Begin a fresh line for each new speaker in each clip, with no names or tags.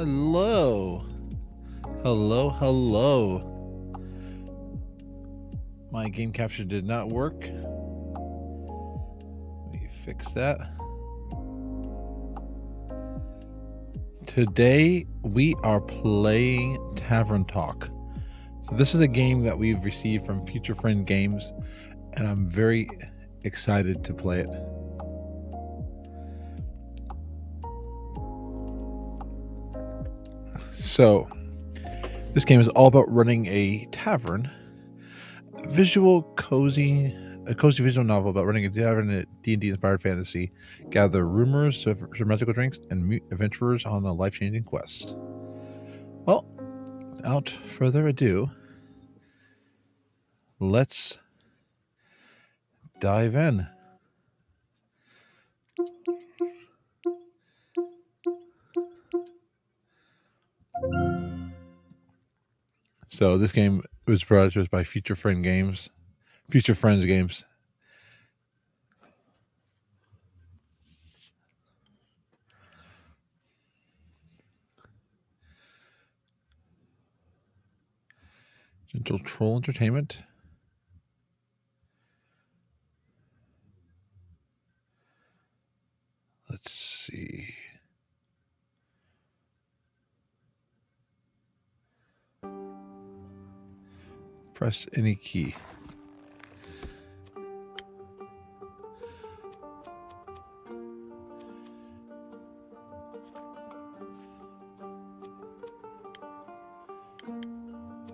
Hello. Hello. My game capture did not work. Let me fix that. Today we are playing Tavern Talk. So this is a game that we've received from Future Friend Games, and I'm very excited to play it. So, this game is all about running a tavern, a cozy visual novel about running a tavern in a D&D inspired fantasy. Gather rumors of magical drinks and meet adventurers on a life-changing quest. Well, without further ado, let's dive in. So this game was brought to us by Future Friends Games. Gentle Troll Entertainment. Let's see. Press any key.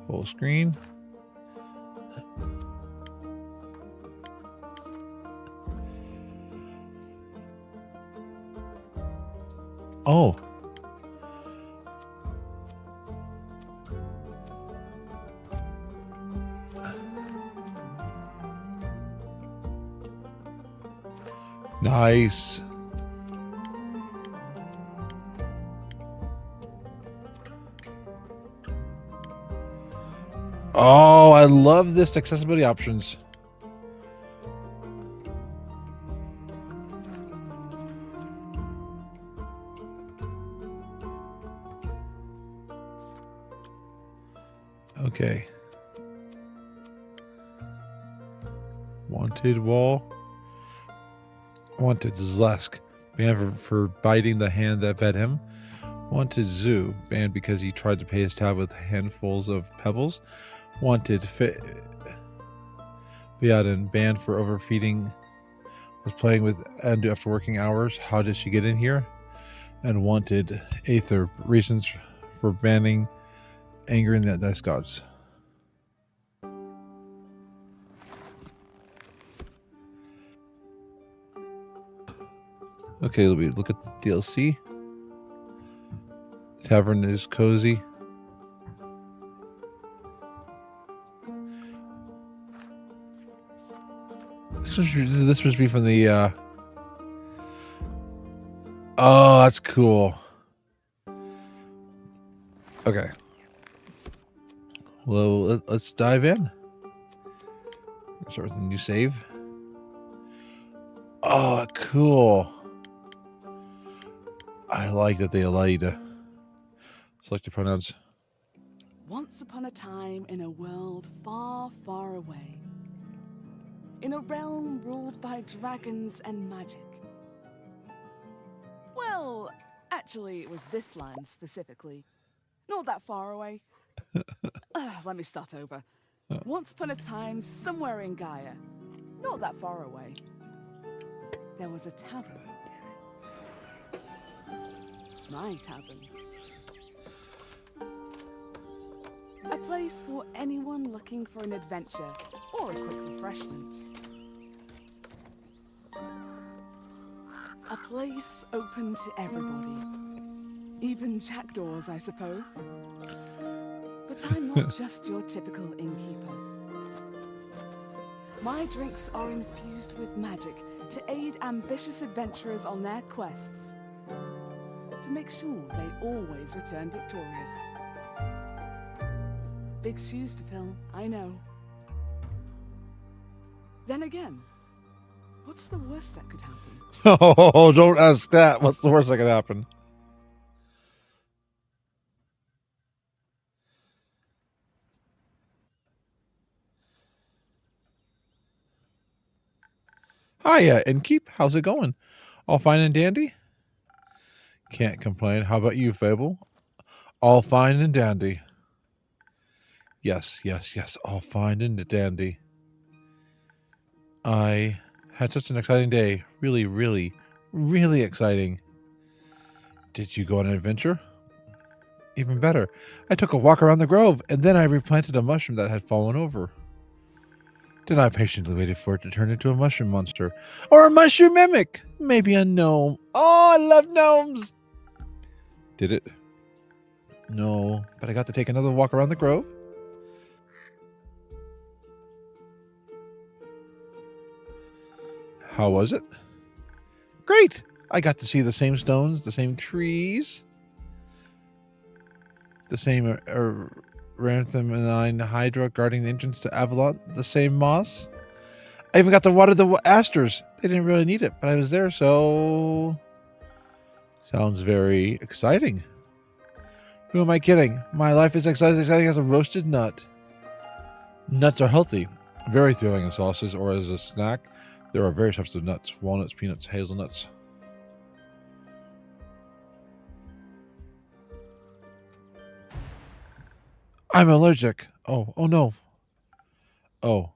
Full screen. Oh. Nice. Oh, I love this accessibility options. Okay. Wanted wall. Wanted Zlesk, banned for biting the hand that fed him. Wanted Zoo, banned because he tried to pay his tab with handfuls of pebbles. Wanted Viaden, banned for overfeeding. Was playing with and after working hours. How did she get in here? And wanted Aether, reasons for banning angering the dice gods. Okay, let me look at the DLC. Tavern is cozy. This must be from the oh, that's cool. Okay. Well, let's dive in. Start with a new save. Oh, cool. I like that they allow you to select your pronouns.
Once upon a time in a world far, far away, in a realm ruled by dragons and magic. Well, actually, it was this land specifically. Not that far away. Let me start over. Once upon a time, somewhere in Gaia, not that far away, there was a tavern. My tavern. A place for anyone looking for an adventure or a quick refreshment. A place open to everybody. Even jackdaws, I suppose. But I'm not just your typical innkeeper. My drinks are infused with magic to aid ambitious adventurers on their quests. To make sure they always return victorious. Big shoes to fill, I know. Then again, what's the worst that could happen?
Oh, don't ask that. What's the worst that could happen? Hiya, Innkeep. How's it going? All fine and dandy? Can't complain. How about you, Fable? All fine and dandy. Yes, yes, yes. All fine and dandy. I had such an exciting day. Really, really, really exciting. Did you go on an adventure? Even better. I took a walk around the grove, and then I replanted a mushroom that had fallen over. Then I patiently waited for it to turn into a mushroom monster. Or a mushroom mimic! Maybe a gnome. Oh, I love gnomes! Did it? No, but I got to take another walk around the grove. How was it? Great! I got to see the same stones, the same trees, the same Rantham Hydra guarding the entrance to Avalon, the same moss. I even got to water the asters. They didn't really need it, but I was there, so... Sounds very exciting. Who am I kidding? My life is as exciting as a roasted nut. Nuts are healthy, very thrilling in sauces or as a snack. There are various types of nuts: walnuts, peanuts, hazelnuts. I'm allergic. Oh no. Oh.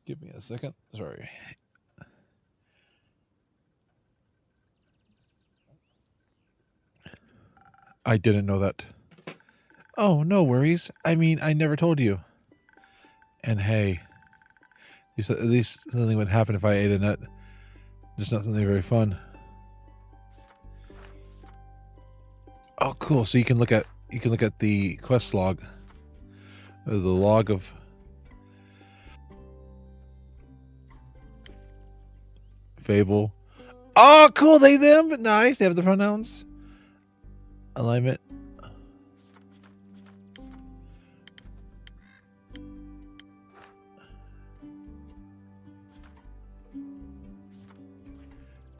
Give me a second. Sorry. I didn't know that. Oh, no worries. I mean, I never told you. And hey, at least something would happen if I ate a nut. Just not something very fun. Oh, cool. So you can look at the quest log. The log of Fable. Oh, cool. They, them. Nice. They have the pronouns. Alignment.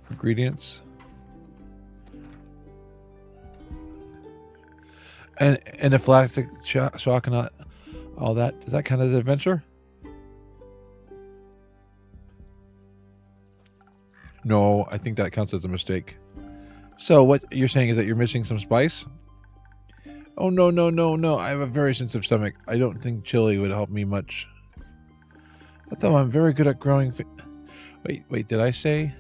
Ingredients. And anaphylactic shock and all that. Does that count as an adventure? No, I think that counts as a mistake. So what you're saying is that you're missing some spice? Oh, no, no, no, no. I have a very sensitive stomach. I don't think chili would help me much. Although I'm very good at growing... Wait, did I say...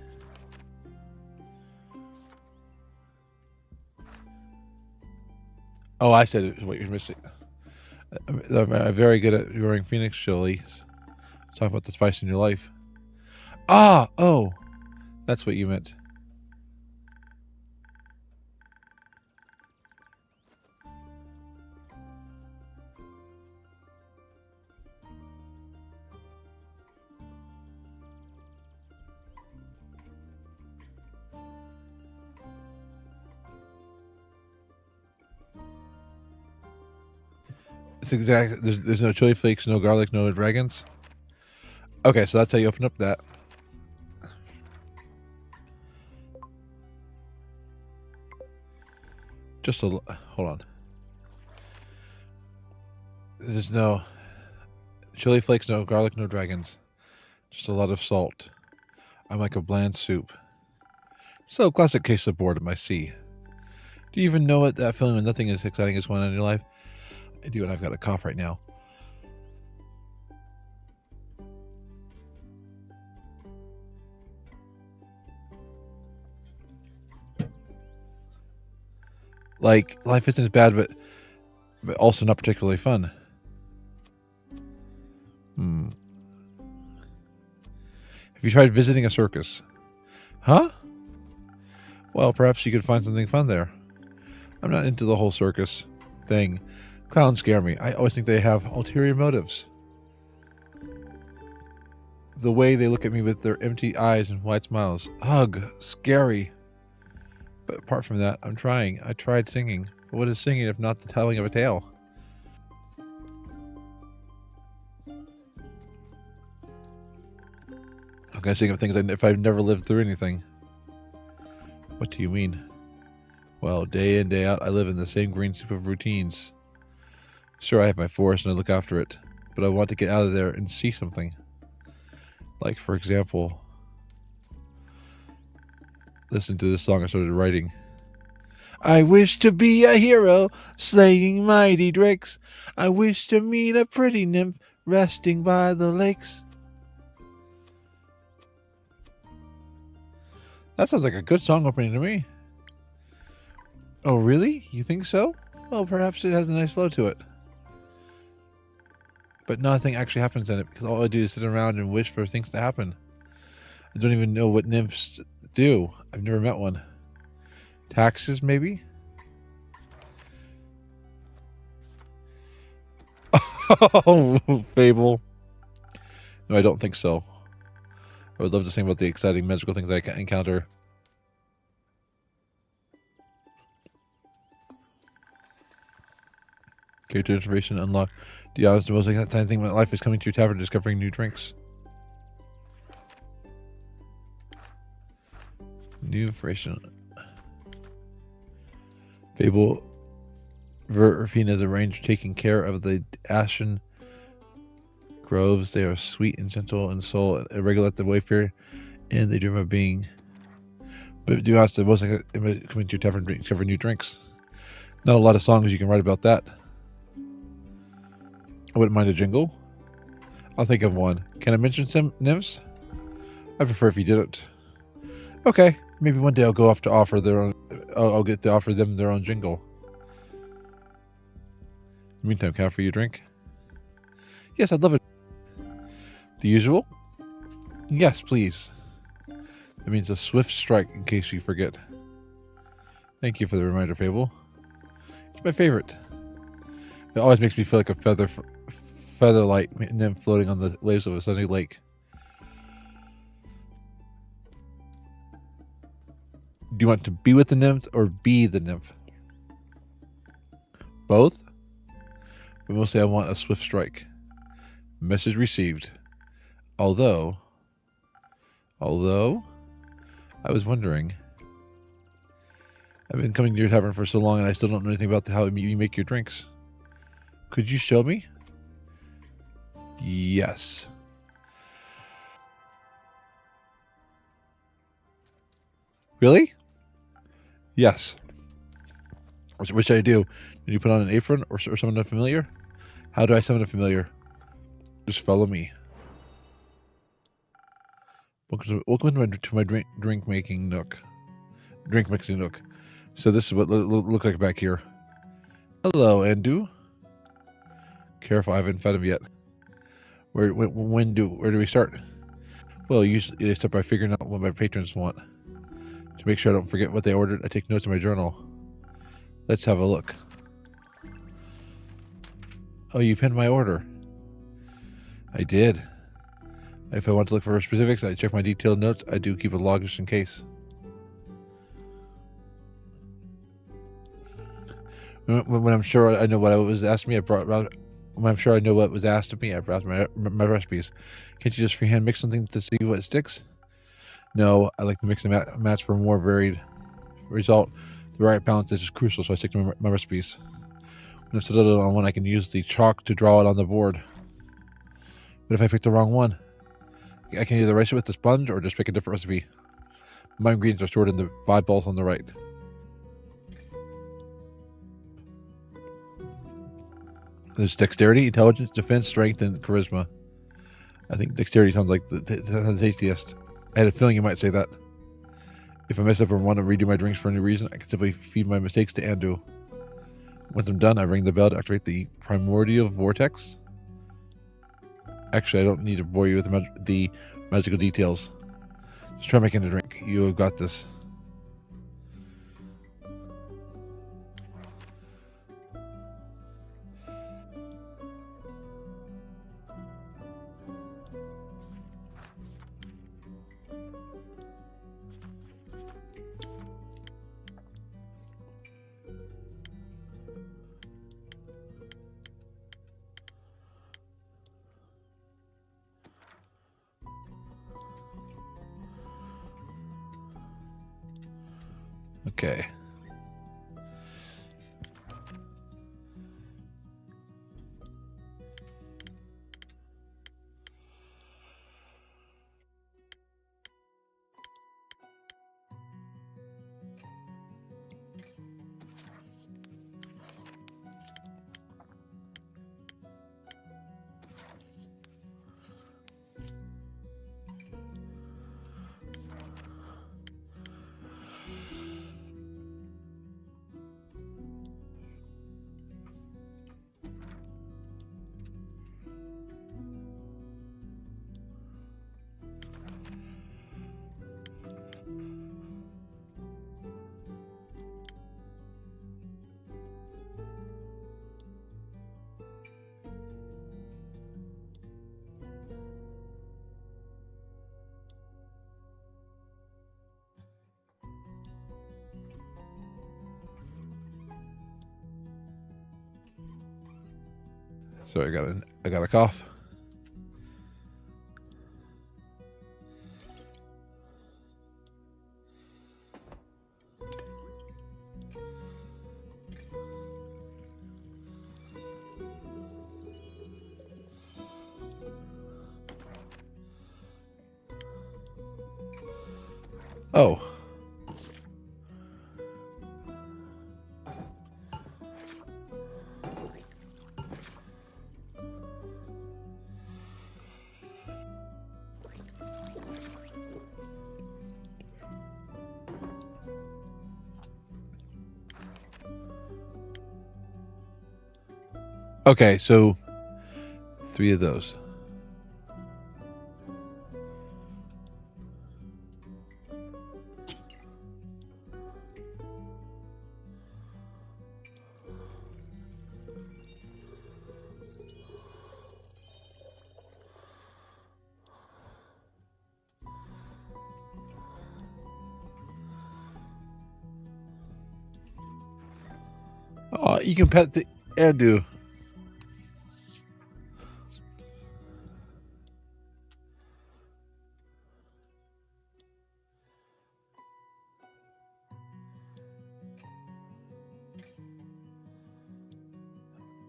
Oh, I said it was what you're missing. I'm very good at growing phoenix chilies. Let's talk about the spice in your life. Oh, that's what you meant. It's exactly. There's no chili flakes, no garlic, no dragons. Okay, so that's how you open up that. Just a hold on. There's no chili flakes, no garlic, no dragons. Just a lot of salt. I'm like a bland soup. So classic case of boredom, I see. Do you even know what that feeling when nothing is exciting is going on in your life? I do, and I've got a cough right now. Like, life isn't as bad, but also not particularly fun. Have you tried visiting a circus? Huh? Well, perhaps you could find something fun there. I'm not into the whole circus thing. Clowns scare me. I always think they have ulterior motives. The way they look at me with their empty eyes and wide smiles. Ugh, scary. But apart from that, I'm trying. I tried singing. But what is singing if not the telling of a tale? How can I sing of things if I've never lived through anything? What do you mean? Well, day in, day out, I live in the same green soup of routines. Sure, I have my forest and I look after it, but I want to get out of there and see something. Like, for example, listen to this song I started writing. I wish to be a hero, slaying mighty drakes. I wish to meet a pretty nymph, resting by the lakes. That sounds like a good song opening to me. Oh, really? You think so? Well, perhaps it has a nice flow to it. But nothing actually happens in it, because all I do is sit around and wish for things to happen. I don't even know what nymphs do. I've never met one. Taxes, maybe? Oh, Fable. No, I don't think so. I would love to sing about the exciting magical things I can encounter. Character information unlocked. The honest, the most exciting thing in my life is coming to your tavern and discovering new drinks. New information. Fable. Verfine is arranged taking care of the ashen groves. They are sweet and gentle in soul, and regulate the wayfarer, and they dream of being. But do ask the most coming to your tavern, discover new drinks. Not a lot of songs you can write about that. I wouldn't mind a jingle. I'll think of one. Can I mention some nymphs? I prefer if you didn't. Okay, maybe one day I'll go off to offer their own. I'll get to offer them their own jingle. In the meantime, can I offer you a drink? Yes, I'd love it. The usual? Yes, please. That means a swift strike in case you forget. Thank you for the reminder, Fable. It's my favorite. It always makes me feel like a featherlight nymph floating on the waves of a sunny lake. Do you want to be with the nymph or be the nymph? Both? But mostly I want a swift strike. Message received. Although, I was wondering, I've been coming to your tavern for so long and I still don't know anything about how you make your drinks. Could you show me? Yes. Really? Yes. What should I do? Did you put on an apron or summon a familiar? How do I summon a familiar? Just follow me. Welcome to my drink making nook. Drink mixing nook. So this is what look like back here. Hello, Andu. Careful, I haven't fed him yet. Where do we start? Well, usually I start by figuring out what my patrons want. To make sure I don't forget what they ordered, I take notes in my journal. Let's have a look. Oh, you pinned my order. I did. If I want to look for specifics, I check my detailed notes. I do keep a log just in case. When I'm sure I know what was asked of me, when I'm sure I know what was asked of me, I brought my recipes. Can't you just freehand mix something to see what sticks? No, I like to mix and match for a more varied result. The right balance is crucial, so I stick to my recipes. When I've settled on one, I can use the chalk to draw it on the board. But if I pick the wrong one, I can either erase it with the sponge or just pick a different recipe. My ingredients are stored in the 5 balls on the right. There's dexterity, intelligence, defense, strength, and charisma. I think dexterity sounds like the tastiest. I had a feeling you might say that. If I mess up or want to redo my drinks for any reason, I can simply feed my mistakes to Andu. Once I'm done, I ring the bell to activate the primordial vortex. Actually, I don't need to bore you with the magical details. Just try making a drink. You have got this. Okay. Sorry, I got a cough. Oh. Okay, so 3 of those. Oh, you can pet the Erdu.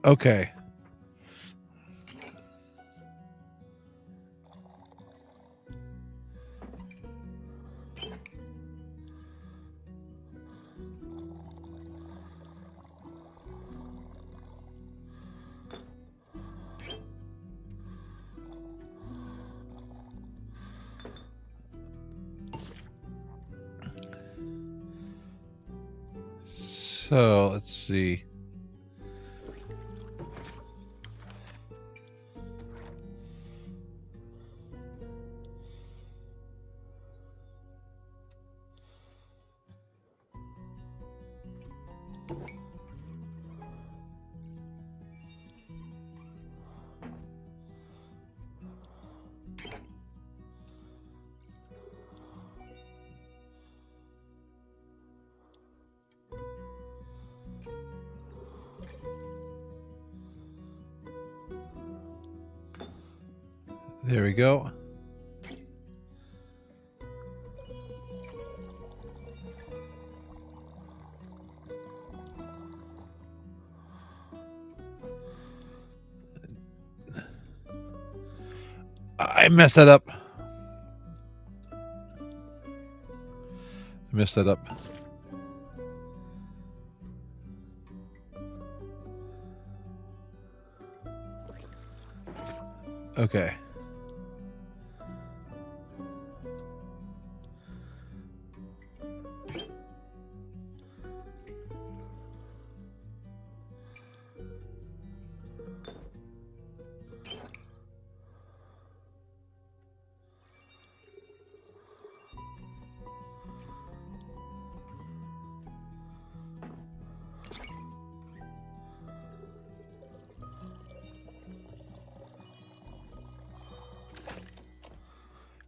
Okay. So let's see. There we go. I messed that up. Okay.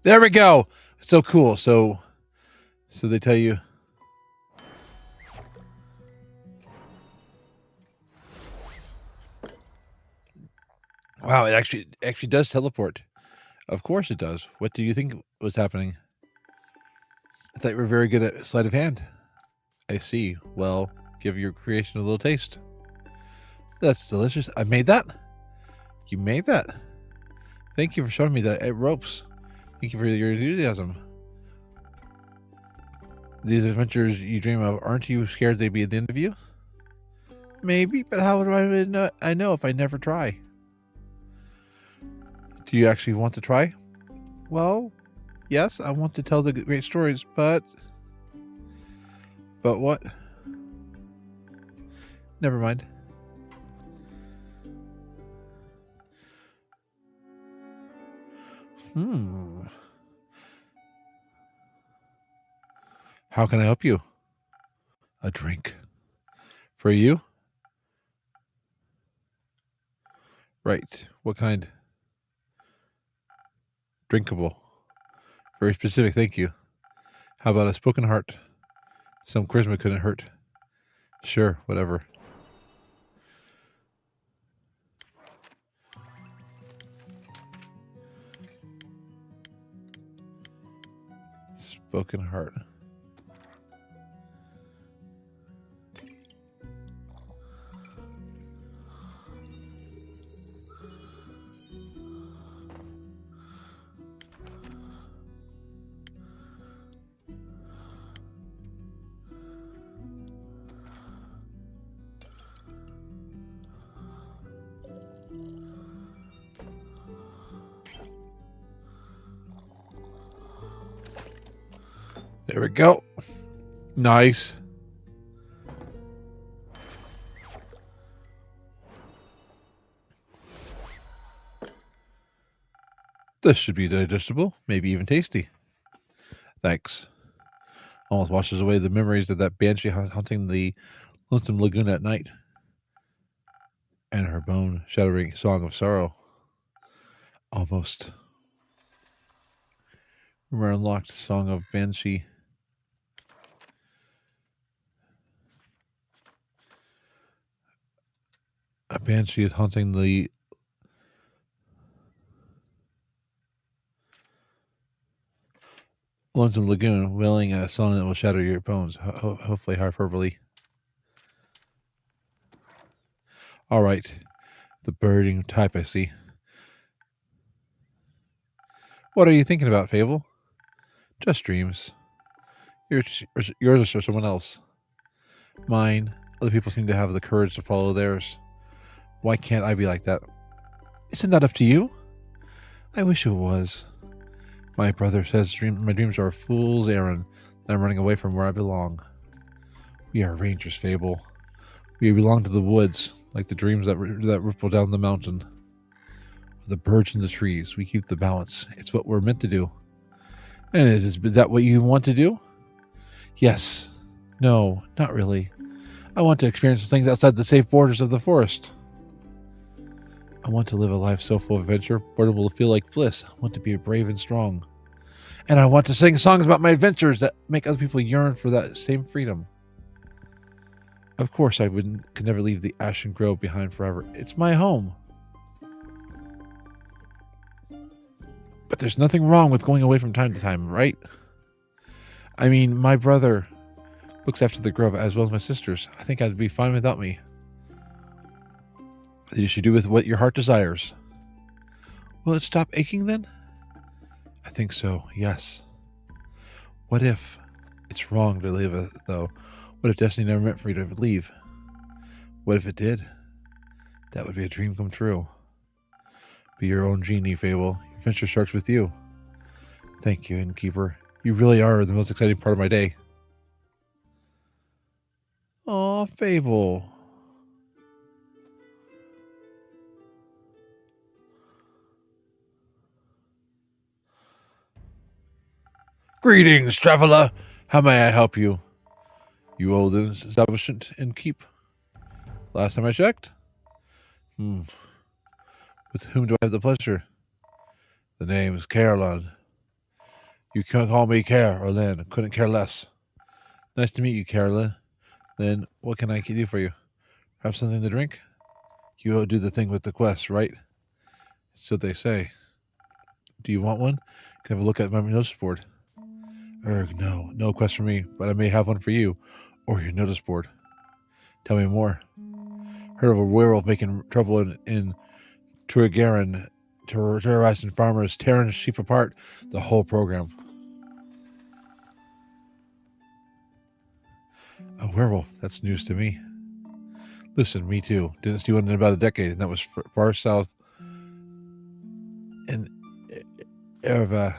There we go. So cool. So they tell you. Wow, it actually does teleport. Of course it does. What do you think was happening? I thought you were very good at sleight of hand. I see. Well, give your creation a little taste. That's delicious. I made that. You made that. Thank you for showing me that at ropes. Thank you for your enthusiasm. These adventures you dream of, aren't you scared they'd be at the end of you? Maybe, but how do I know? I know if I never try. Do you actually want to try? Well, yes, I want to tell the great stories, but what? Never mind. How can I help you? A drink. For you? Right. What kind? Drinkable. Very specific, thank you. How about a spoken heart? Some charisma couldn't hurt. Sure, whatever. spoken heart. There we go. Nice. This should be digestible, maybe even tasty. Thanks. Almost washes away the memories of that banshee haunting the lonesome lagoon at night, and her bone-shattering song of sorrow. Almost. Remember unlocked song of banshee. A banshee is haunting the lonesome lagoon, wailing a song that will shatter your bones. Hopefully hyperbole. All right. The birding type, I see. What are you thinking about, Fable? Just dreams. Yours or someone else. Mine. Other people seem to have the courage to follow theirs. Why can't I be like that? Isn't that up to you? I wish it was. My brother says my dreams are a fool's errand, and I'm running away from where I belong. We are rangers, Fable. We belong to the woods, like the dreams that ripple down the mountain. The birds in the trees. We keep the balance. It's what we're meant to do. And is that what you want to do? Yes. No, not really. I want to experience things outside the safe borders of the forest. I want to live a life so full of adventure, boredom will feel like bliss. I want to be brave and strong. And I want to sing songs about my adventures that make other people yearn for that same freedom. Of course, could never leave the Ashen Grove behind forever. It's my home. But there's nothing wrong with going away from time to time, right? I mean, my brother looks after the grove as well as my sisters. I think I'd be fine without me. You should do with what your heart desires. Will it stop aching then? I think so, yes. What if it's wrong to leave, though? What if destiny never meant for you to leave? What if it did? That would be a dream come true. Be your own genie, Fable. Your adventure starts with you. Thank you, Innkeeper. You really are the most exciting part of my day. Aw, Fable. Greetings, traveler. How may I help you? You owe the establishment and keep. Last time I checked. With whom do I have the pleasure? The name's Caroline. You can call me Care or Lynn. Couldn't care less. Nice to meet you, Caroline. Then what can I do for you? Have something to drink? You do the thing with the quest, right? So they say. Do you want one? Can I have a look at my notice board? No quest for me, but I may have one for you, or your notice board. Tell me more. Heard of a werewolf making trouble in Turgaren, terrorizing farmers, tearing sheep apart, the whole program. A werewolf, that's news to me. Listen, me too. Didn't see one in about a decade, and that was far south in Erva.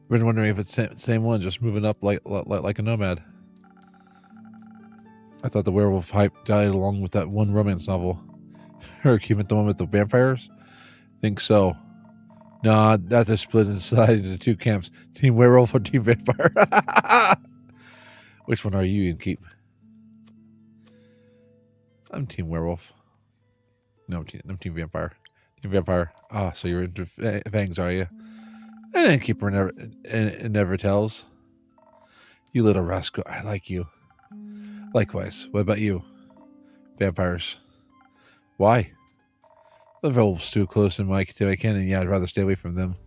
Been wondering if it's the same one, just moving up like a nomad. I thought the werewolf hype died along with that one romance novel. Or keeping the one with the vampires? Think so. Nah, that's a split inside into two camps. Team werewolf or team vampire. Which one are you, Innkeep? I'm Team Werewolf. No, I'm Team Vampire. Team Vampire. Ah, so you're into fangs, are you? An Innkeeper never tells. You little rascal. I like you. Likewise. What about you? Vampires. Why? The werewolves too close to my kin, and yeah, I'd rather stay away from them.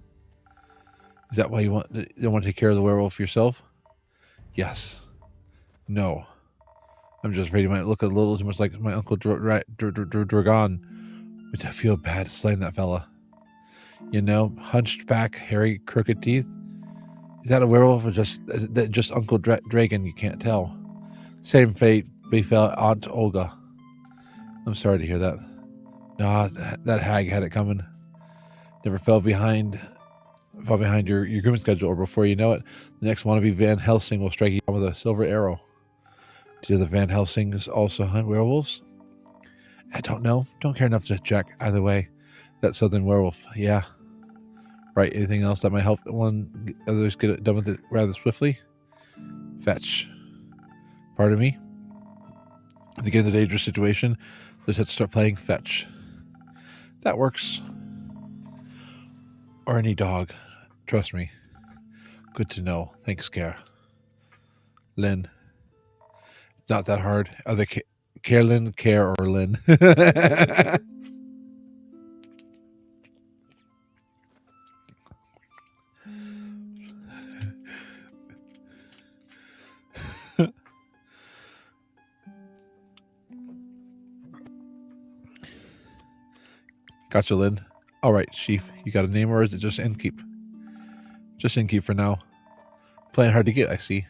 Is that why you want to take care of the werewolf yourself? Yes. No. I'm just afraid he might look a little too much like my uncle Dragon. Which I feel bad slaying that fella. You know, hunched back, hairy, crooked teeth. Is that a werewolf or just Uncle Dragon? You can't tell. Same fate befell Aunt Olga. I'm sorry to hear that. Nah, that hag had it coming. Never fell behind your grooming schedule, or before you know it, the next wannabe Van Helsing will strike you down with a silver arrow. Do the Van Helsings also hunt werewolves? I don't know. Don't care enough to check. Either way, that southern werewolf, yeah. Right, anything else that might help others get it done with it rather swiftly? Fetch. Pardon me? To get in a dangerous situation, let's have to start playing fetch. That works. Or any dog. Trust me. Good to know. Thanks, Care. Lynn. It's not that hard. Either Carolyn, Care, or Lynn. Gotcha, Lynn. All right, Chief. You got a name, or is it just Innkeep? Just Innkeep for now. Playing hard to get, I see.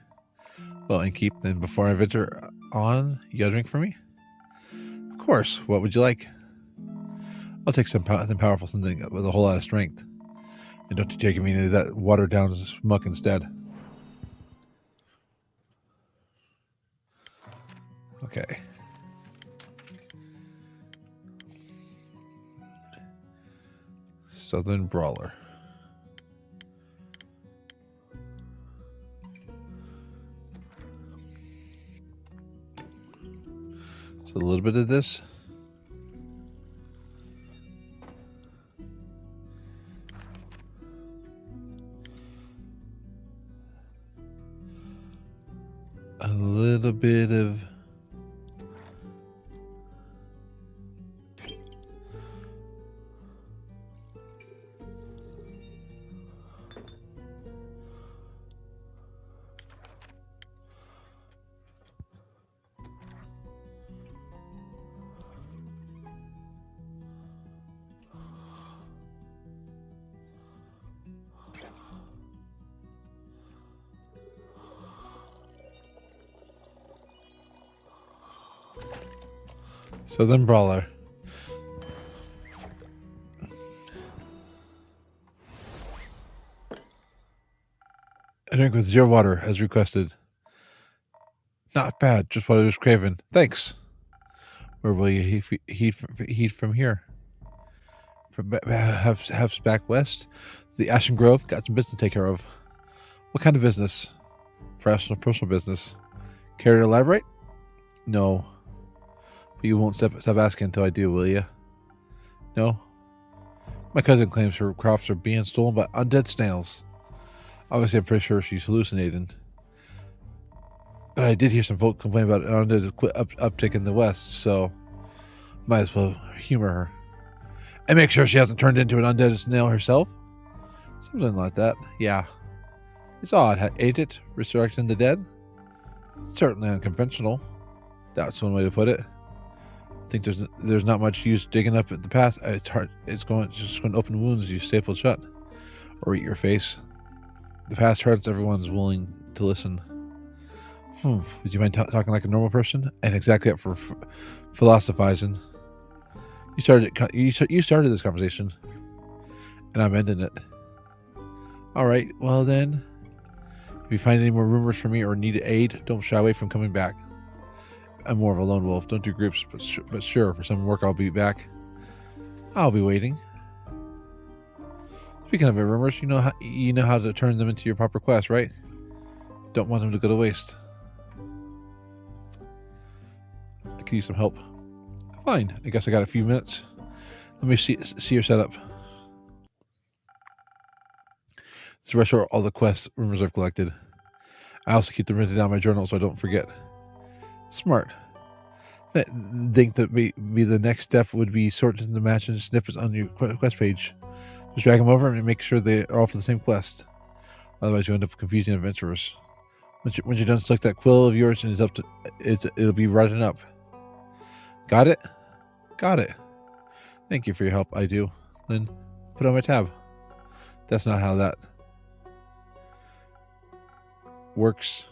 Well, Innkeep, then before I venture on, you got a drink for me? Of course. What would you like? I'll take something powerful, something with a whole lot of strength. And don't you dare give me any of that watered down smuck instead. Okay. Southern Brawler. So a little bit of this. A little bit of Southern Brawler. A drink with zero water, as requested. Not bad, just what I was craving. Thanks. Where will you heat from here? Perhaps back west? The Ashen Grove? Got some business to take care of. What kind of business? Personal business. Care to elaborate? No. But you won't stop asking until I do, will you? No? My cousin claims her crops are being stolen by undead snails. Obviously, I'm pretty sure she's hallucinating. But I did hear some folk complain about an undead uptick in the west, so might as well humor her. And make sure she hasn't turned into an undead snail herself? Something like that, yeah. It's odd, ain't it? Resurrecting the dead? Certainly unconventional. That's one way to put it. I think there's not much use digging up at the past. It's hard. It's just going to open wounds you stapled shut, or eat your face. The past hurts. Everyone's willing to listen. Would you mind talking like a normal person? And exactly up for philosophizing. You started this conversation, and I'm ending it. All right. Well then, if you find any more rumors from me or need aid, don't shy away from coming back. I'm more of a lone wolf. Don't do groups, but sure, for some work I'll be back. I'll be waiting. Speaking of rumors, you know how to turn them into your proper quest, right? Don't want them to go to waste. could use some help. Fine. I guess I got a few minutes. Let me see your setup. This restaurant all the quests rumors I've collected. I also keep them written down in my journal so I don't forget. Smart. I think that maybe the next step would be sorting the matches snippets on your quest page. Just drag them over and make sure they are all for the same quest. Otherwise, you end up confusing adventurers. Once you're done, select that quill of yours and it'll be writing up. Got it? Got it. Thank you for your help. I do. Then put on my tab. That's not how that works.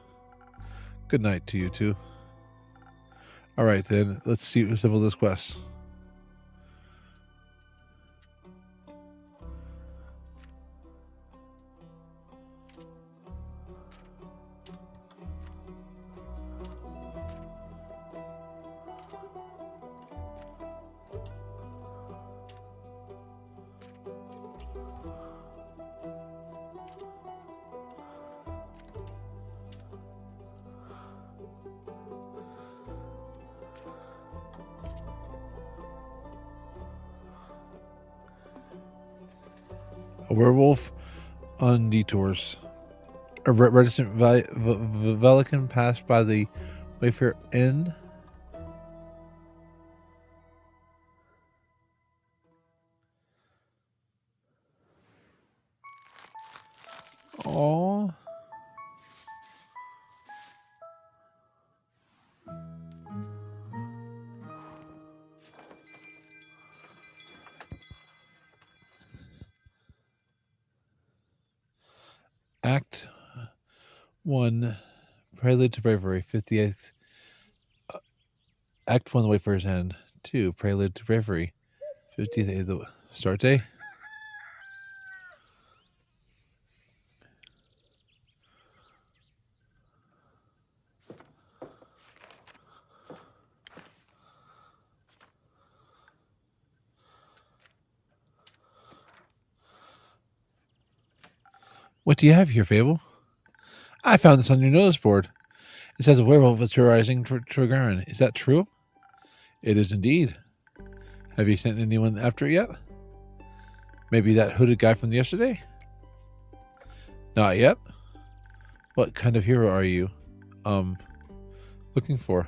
Good night to you two. All right, then. Let's see assemble this quest. A werewolf on detours. A reticent Velican passed by the Wayfarer Inn. Aww. Act 1, Prelude to Bravery, 58th. Act 1, The Wayfarer's End. 2, Prelude to Bravery, 50th. The start day. What do you have here, Fable? I found this on your notice board. It says a werewolf is terrorizing Tregaron. Is that true? It is indeed. Have you sent anyone after it yet? Maybe that hooded guy from yesterday? Not yet. What kind of hero are you, looking for?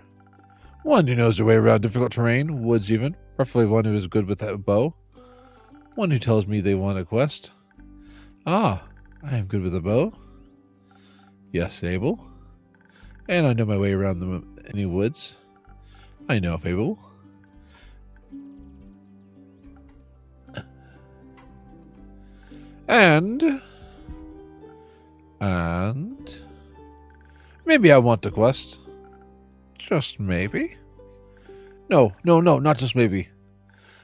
One who knows their way around difficult terrain, woods even. Preferably one who is good with that bow. One who tells me they want a quest. Ah, I am good with a bow. Yes, Fable. And I know my way around any woods. I know, Fable. And maybe I want the quest. Just maybe. No, not just maybe.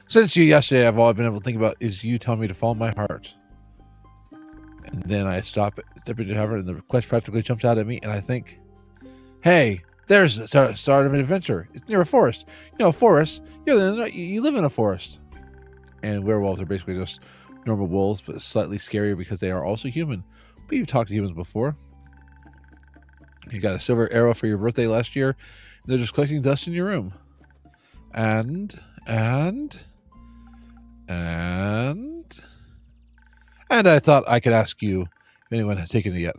Since yesterday, all I've been able to think about is you telling me to follow my heart. And then I stop at Deputy Tavern, and the quest practically jumps out at me, and I think, hey, there's the start of an adventure. It's near a forest. You know, a forest. You live in a forest. And werewolves are basically just normal wolves, but slightly scarier because they are also human. But you've talked to humans before. You got a silver arrow for your birthday last year. And they're just collecting dust in your room. And I thought I could ask you if anyone has taken it yet.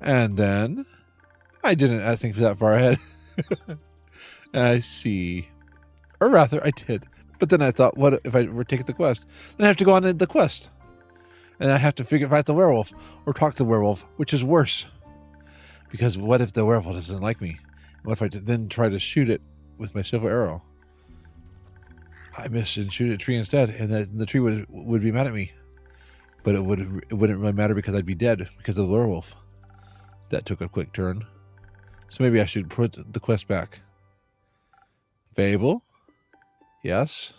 And then I didn't think that far ahead. I see. Or rather, I did. But then I thought, what if I were taking the quest? Then I have to go on the quest. And I have to fight the werewolf or talk to the werewolf, which is worse. Because what if the werewolf doesn't like me? What if I then try to shoot it with my silver arrow? I miss and shoot a tree instead, and then the tree would be mad at me. But it wouldn't really matter because I'd be dead because of the werewolf. That took a quick turn. So maybe I should put the quest back. Fable? Yes?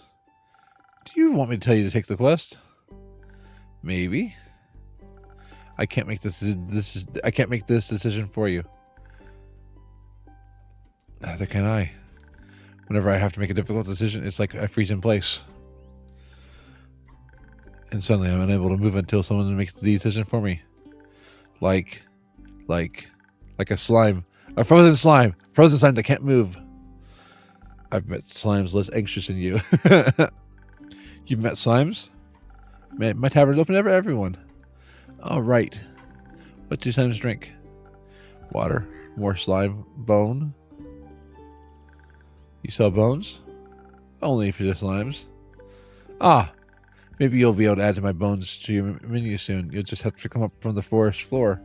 Do you want me to tell you to take the quest? Maybe. I can't make this decision for you. Neither can I. Whenever I have to make a difficult decision, it's like I freeze in place. And suddenly I'm unable to move until someone makes the decision for me. Like a slime. A frozen slime. Frozen slime that can't move. I've met slimes less anxious than you. You've met slimes? Man, my tavern's open to everyone. All right. What do slimes drink? Water. More slime. Bone. You sell bones? Only for the slimes. Ah, maybe you'll be able to add to my bones to your menu soon. You'll just have to come up from the forest floor.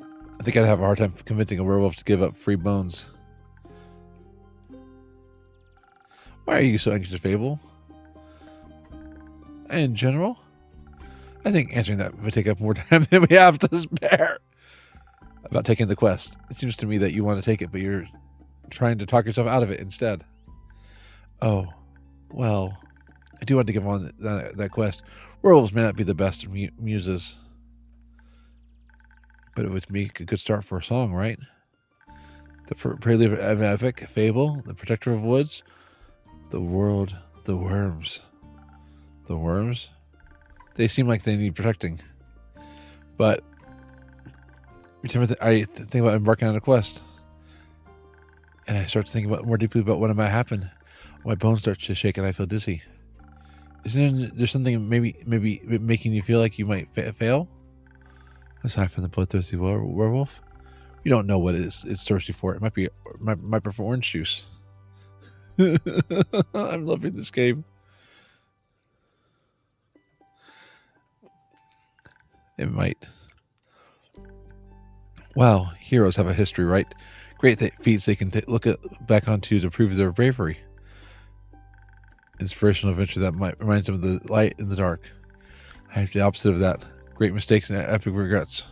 I think I'd have a hard time convincing a werewolf to give up free bones. Why are you so anxious, Fable? In general, I think answering that would take up more time than we have to spare. About taking the quest. It seems to me that you want to take it, but you're trying to talk yourself out of it instead. Oh, well, I do want to give on that quest. Werewolves may not be the best muses, but it would make a good start for a song, right? The prelude of epic, Fable, the protector of woods, the world, the worms. The worms? They seem like they need protecting. But I think about embarking on a quest. And I start to think more deeply about what might happen. My bones start to shake and I feel dizzy. Isn't there something maybe making you feel like you might fail? Aside from the bloodthirsty werewolf? You don't know what it's thirsty for. It might prefer orange juice. I'm loving this game. It might. Wow, heroes have a history, right? Great feats they can look back onto to prove their bravery. Inspirational adventure that might remind them of the light in the dark. I have the opposite of that. Great mistakes and epic regrets.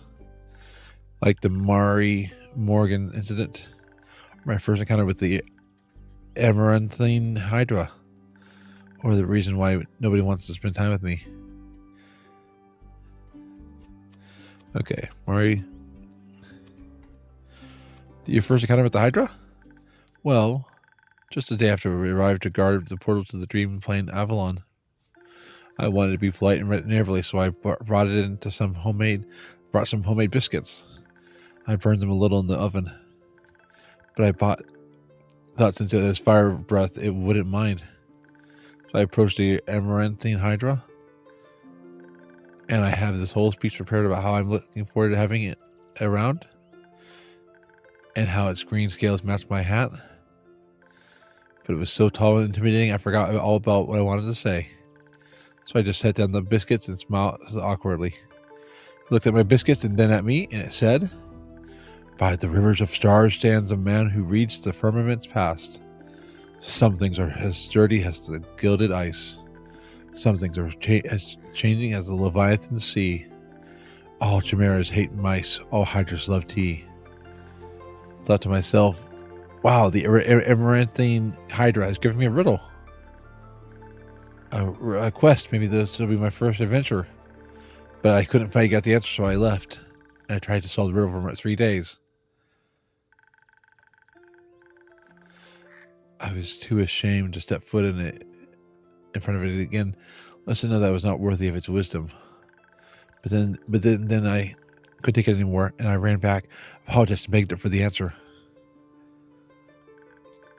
Like the Mari Morgan incident. My first encounter with the Amaranthine Hydra. Or the reason why nobody wants to spend time with me. Okay, Mari. Your first encounter with the Hydra? Well, just the day after we arrived to guard the portal to the dream plane Avalon. I wanted to be polite and neighborly, so I brought some homemade biscuits. I burned them a little in the oven, but I thought since it has fire breath, it wouldn't mind. So I approached the Amaranthine Hydra, and I have this whole speech prepared about how I'm looking forward to having it around, and how its green scales match my hat. But it was so tall and intimidating, I forgot all about what I wanted to say. So I just set down the biscuits and smiled awkwardly. It looked at my biscuits and then at me, and it said, "By the rivers of stars stands a man who reads the firmament's past. Some things are as sturdy as the gilded ice. Some things are as changing as the Leviathan sea. All chimeras hate mice, all hydras love tea." Thought to myself, wow, the Amaranthine Hydra has given me a riddle. A quest. Maybe this will be my first adventure. But I couldn't find out the answer, so I left. And I tried to solve the riddle for 3 days. I was too ashamed to step foot in front of it again, lest I know that I was not worthy of its wisdom. But then I couldn't take it anymore, and I ran back, apologized, and begged it for the answer.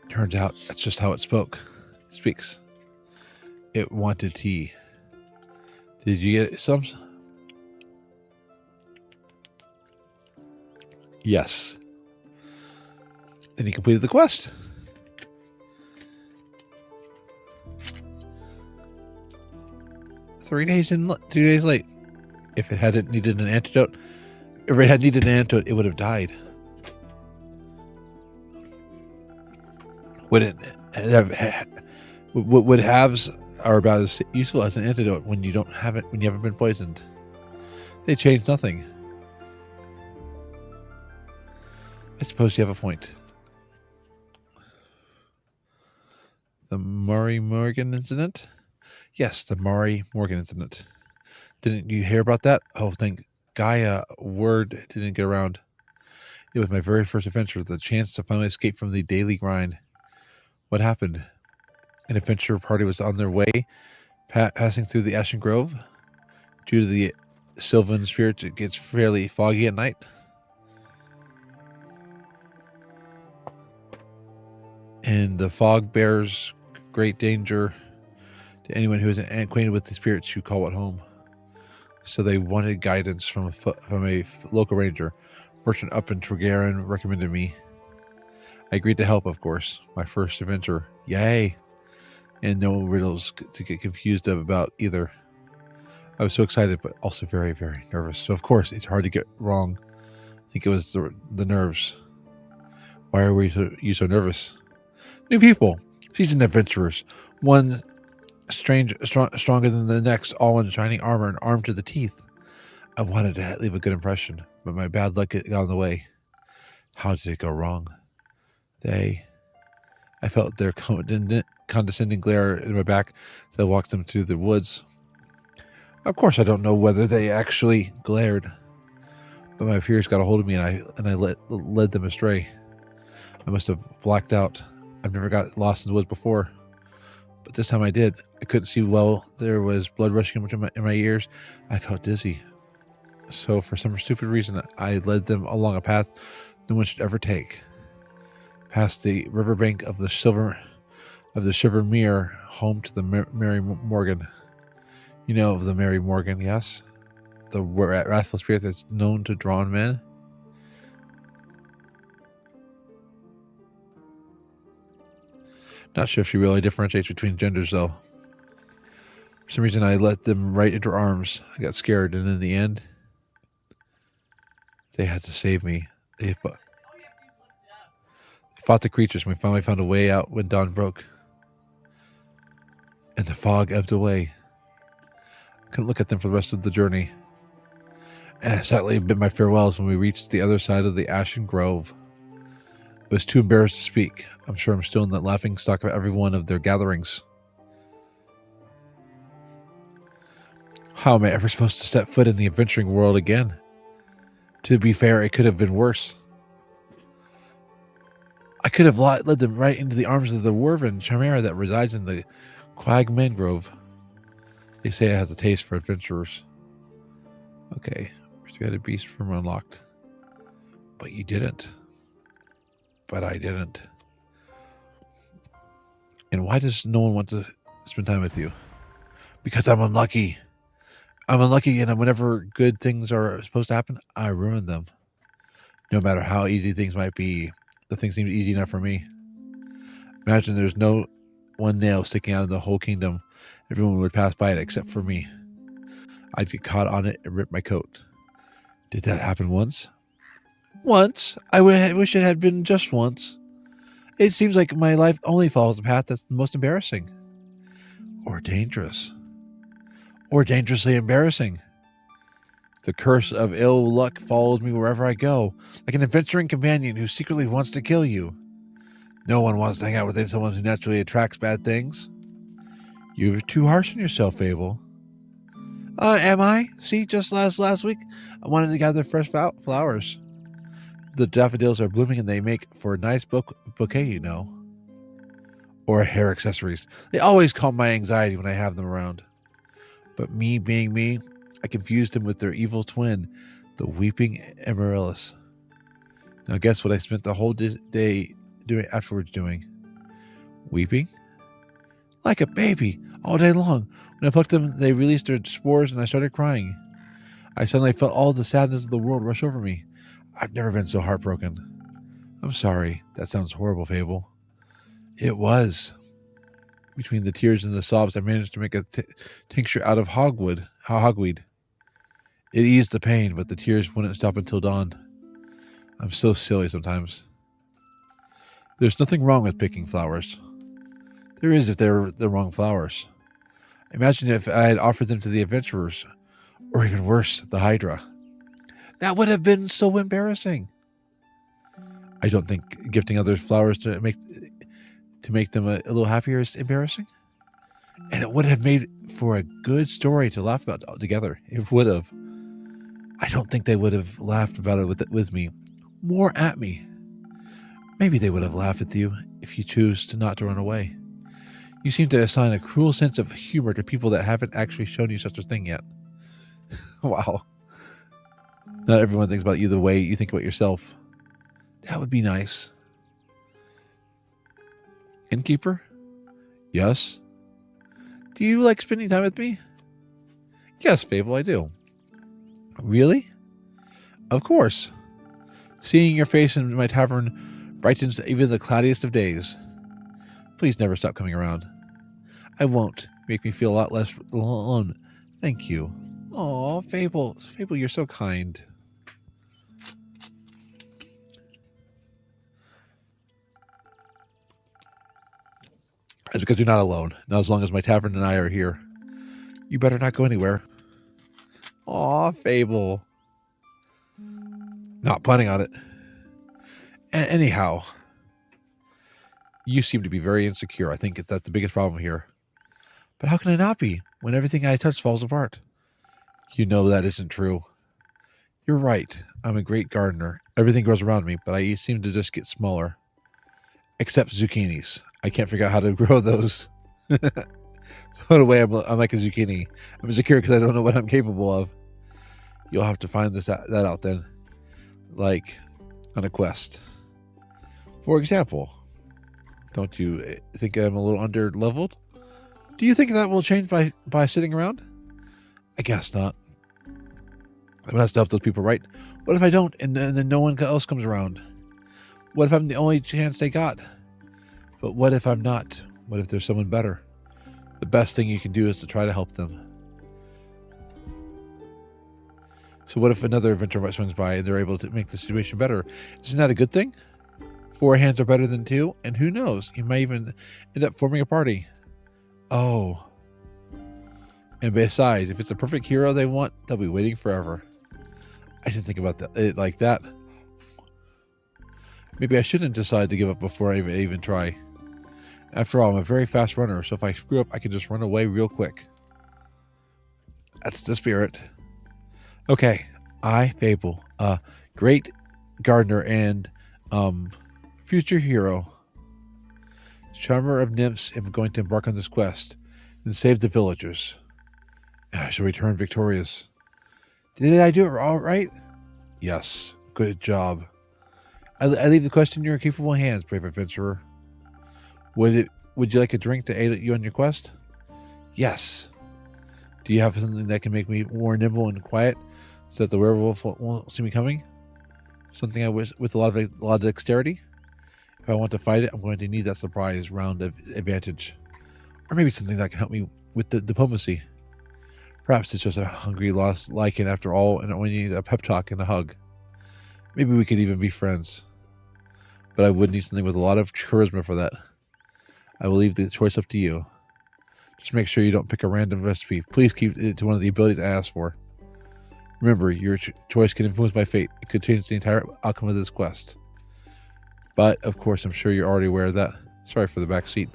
Turns out that's just how it speaks. It wanted tea. Did you get some? Yes. Then he completed the quest. Three days in, 2 days late. If it hadn't needed an antidote, it would have died. Would halves are about as useful as an antidote when you haven't been poisoned. They change nothing. I suppose you have a point. The Mari Morgan incident? Yes, the Mari Morgan incident. Didn't you hear about that? Oh, thank Gaia, word didn't get around. It was my very first adventure, the chance to finally escape from the daily grind. What happened? An adventure party was on their way, passing through the Ashen Grove. Due to the Sylvan spirit, it gets fairly foggy at night. and the fog bears great danger to anyone who isn't acquainted with the spirits who call it home. So they wanted guidance from a local ranger. Merchant up in Tregarin recommended me. I agreed to help, of course. My first adventure. Yay! And no riddles to get confused about either. I was so excited, but also very, very nervous. So, of course, it's hard to get wrong. I think it was the nerves. Why are you so nervous? New people, seasoned adventurers, one stronger than the next, all in shining armor and armed to the teeth. I wanted to leave a good impression, but my bad luck got in the way. How did it go wrong? I felt their condescending glare in my back as I walked them through the woods. Of course, I don't know whether they actually glared, but my fears got a hold of me, and I led them astray. I must have blacked out. I've never got lost in the woods before, but this time I did. I couldn't see well. There was blood rushing in my ears. I felt dizzy. So, for some stupid reason, I led them along a path no one should ever take, past the riverbank of the Shiver Mere, home to the Mary Morgan. You know of the Mary Morgan, yes? The wrathful spirit that's known to drawn men? Not sure if she really differentiates between genders, though. For some reason, I let them right into her arms. I got scared, and in the end, they had to save me. They fought the creatures, and we finally found a way out when dawn broke. And the fog ebbed away. I couldn't look at them for the rest of the journey. And I sadly bid my farewells when we reached the other side of the Ashen Grove. I was too embarrassed to speak. I'm sure I'm still in the laughing stock of every one of their gatherings. How am I ever supposed to set foot in the adventuring world again? To be fair, it could have been worse. I could have led them right into the arms of the Werven chimera that resides in the Quag Mangrove. They say it has a taste for adventurers. Okay, we had a beast room unlocked. But you didn't. But I didn't. And why does no one want to spend time with you? Because I'm unlucky. I'm unlucky, and whenever good things are supposed to happen, I ruin them. No matter how easy things might be, the thing seems easy enough for me. Imagine there's no one nail sticking out of the whole kingdom. Everyone would pass by it except for me. I'd get caught on it and rip my coat. Did that happen once? Once? I wish it had been just once. It seems like my life only follows the path that's the most embarrassing. Or dangerous. Or dangerously embarrassing. The curse of ill luck follows me wherever I go, like an adventuring companion who secretly wants to kill you. No one wants to hang out with someone who naturally attracts bad things. You're too harsh on yourself, Fable. Am I? See, just last week, I wanted to gather fresh flowers. The daffodils are blooming and they make for a nice bouquet, you know. Or hair accessories. They always calm my anxiety when I have them around. But me being me, I confused them with their evil twin, the weeping Amaryllis. Now guess what I spent the whole day doing? Weeping? Like a baby, all day long. When I plucked them, they released their spores and I started crying. I suddenly felt all the sadness of the world rush over me. I've never been so heartbroken. I'm sorry. That sounds horrible, Fable. It was. Between the tears and the sobs, I managed to make a tincture out of hogweed. It eased the pain, but the tears wouldn't stop until dawn. I'm so silly sometimes. There's nothing wrong with picking flowers. There is if they're the wrong flowers. Imagine if I had offered them to the adventurers, or even worse, the Hydra. That would have been so embarrassing. I don't think gifting others flowers to make them a little happier is embarrassing. And it would have made for a good story to laugh about together. It would have. I don't think they would have laughed about it with me. More at me. Maybe they would have laughed at you if you choose not to run away. You seem to assign a cruel sense of humor to people that haven't actually shown you such a thing yet. Wow. Not everyone thinks about you the way you think about yourself. That would be nice. Innkeeper? Yes. Do you like spending time with me? Yes, Fable, I do. Really? Of course. Seeing your face in my tavern brightens even the cloudiest of days. Please never stop coming around. I won't. Make me feel a lot less alone. Thank you. Aw, Fable. Fable, you're so kind. That's because you're not alone. Not as long as my tavern and I are here. You better not go anywhere. Aw, Fable. Not planning on it. Anyhow, you seem to be very insecure. I think that's the biggest problem here. But how can I not be when everything I touch falls apart? You know that isn't true. You're right. I'm a great gardener. Everything grows around me, but I seem to just get smaller. Except zucchinis. I can't figure out how to grow those. So in a way, I'm like a zucchini. I'm insecure because I don't know what I'm capable of. You'll have to find that out then. Like on a quest. For example, don't you think I'm a little under-leveled? Do you think that will change by sitting around? I guess not. I'm going to help those people, right? What if I don't and then no one else comes around? What if I'm the only chance they got? But what if I'm not? What if there's someone better? The best thing you can do is to try to help them. So what if another adventurer swings by and they're able to make the situation better? Isn't that a good thing? 4 hands are better than 2, and who knows? You might even end up forming a party. Oh. And besides, if it's the perfect hero they want, they'll be waiting forever. I didn't think about it like that. Maybe I shouldn't decide to give up before I even try. After all, I'm a very fast runner, so if I screw up, I can just run away real quick. That's the spirit. Okay, Fable, great gardener and future hero, charmer of nymphs, am going to embark on this quest and save the villagers. I shall return victorious. Did I do it all right? Yes, good job. I leave the question in your capable hands, brave adventurer. Would you like a drink to aid you on your quest? Yes. Do you have something that can make me more nimble and quiet, so that the werewolf won't see me coming? Something with a lot of dexterity. If I want to fight it, I'm going to need that surprise round of advantage, or maybe something that can help me with the diplomacy. Perhaps it's just a hungry lost lichen after all, and only need a pep talk and a hug. Maybe we could even be friends. But I would need something with a lot of charisma for that. I will leave the choice up to you. Just make sure you don't pick a random recipe. Please keep it to one of the abilities I asked for. Remember, your choice can influence my fate. It could change the entire outcome of this quest. But, of course, I'm sure you're already aware of that. Sorry for the back seat.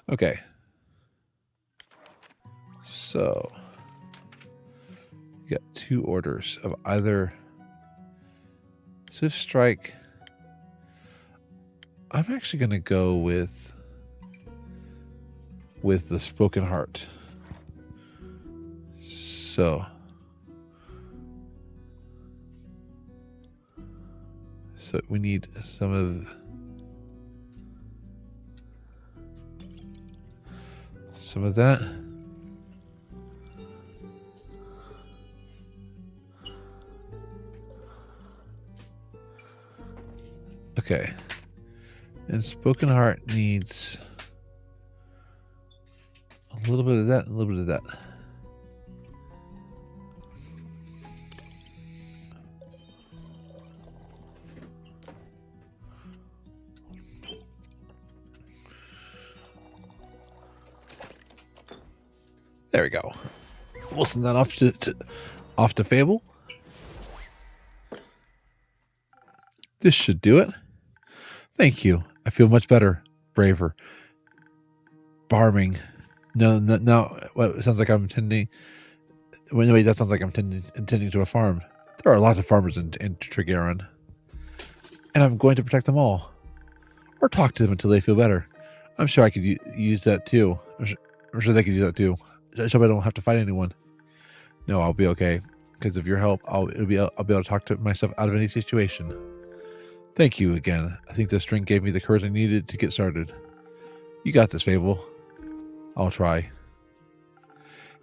Okay. So, we got 2 orders of either Swift Strike. I'm actually going to go with the Spoken Heart. So we need some of that. Okay. And Spoken Heart needs a little bit of that, and a little bit of that. There we go. We'll send that off to Fable. This should do it. Thank you. I feel much better, braver, farming. No. Well, it sounds like I'm tending. Wait, that sounds like I'm tending to a farm. There are lots of farmers in Trigaron, and I'm going to protect them all, or talk to them until they feel better. I'm sure I could use that too. I'm sure they could use that too. I hope I don't have to fight anyone. No, I'll be okay. Because of your help, I'll be able to talk to myself out of any situation. Thank you again. I think this drink gave me the courage I needed to get started. You got this, Fable. I'll try.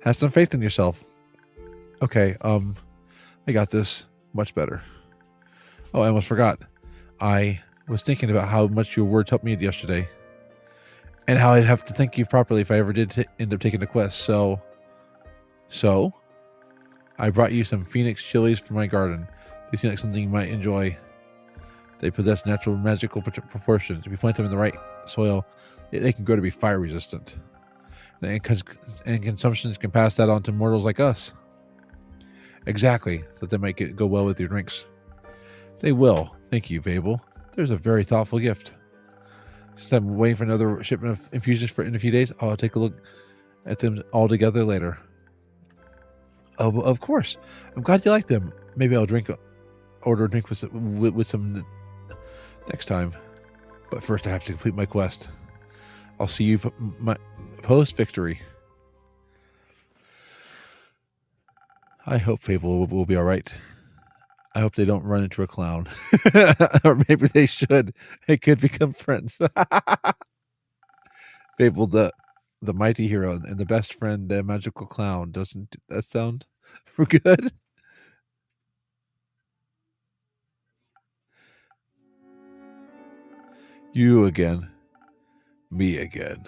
Have some faith in yourself. Okay, I got this. Much better. Oh, I almost forgot. I was thinking about how much your words helped me yesterday. And how I'd have to thank you properly if I ever did end up taking the quest. So, I brought you some Phoenix chilies from my garden. They seem like something you might enjoy. They possess natural magical proportions. If you plant them in the right soil, they can grow to be fire resistant. And consumptions can pass that on to mortals like us. Exactly, so they might go well with your drinks. They will. Thank you, Fable. There's a very thoughtful gift. Since I'm waiting for another shipment of infusions in a few days, I'll take a look at them all together later. Oh, of course. I'm glad you like them. Maybe I'll order a drink with some next time. But first I have to complete my quest. I'll see you post-victory. I hope Fable will be all right. I hope they don't run into a clown. Or maybe they should. They could become friends. Fable, the mighty hero and the best friend, the magical clown. Doesn't that sound good? You again. Me again.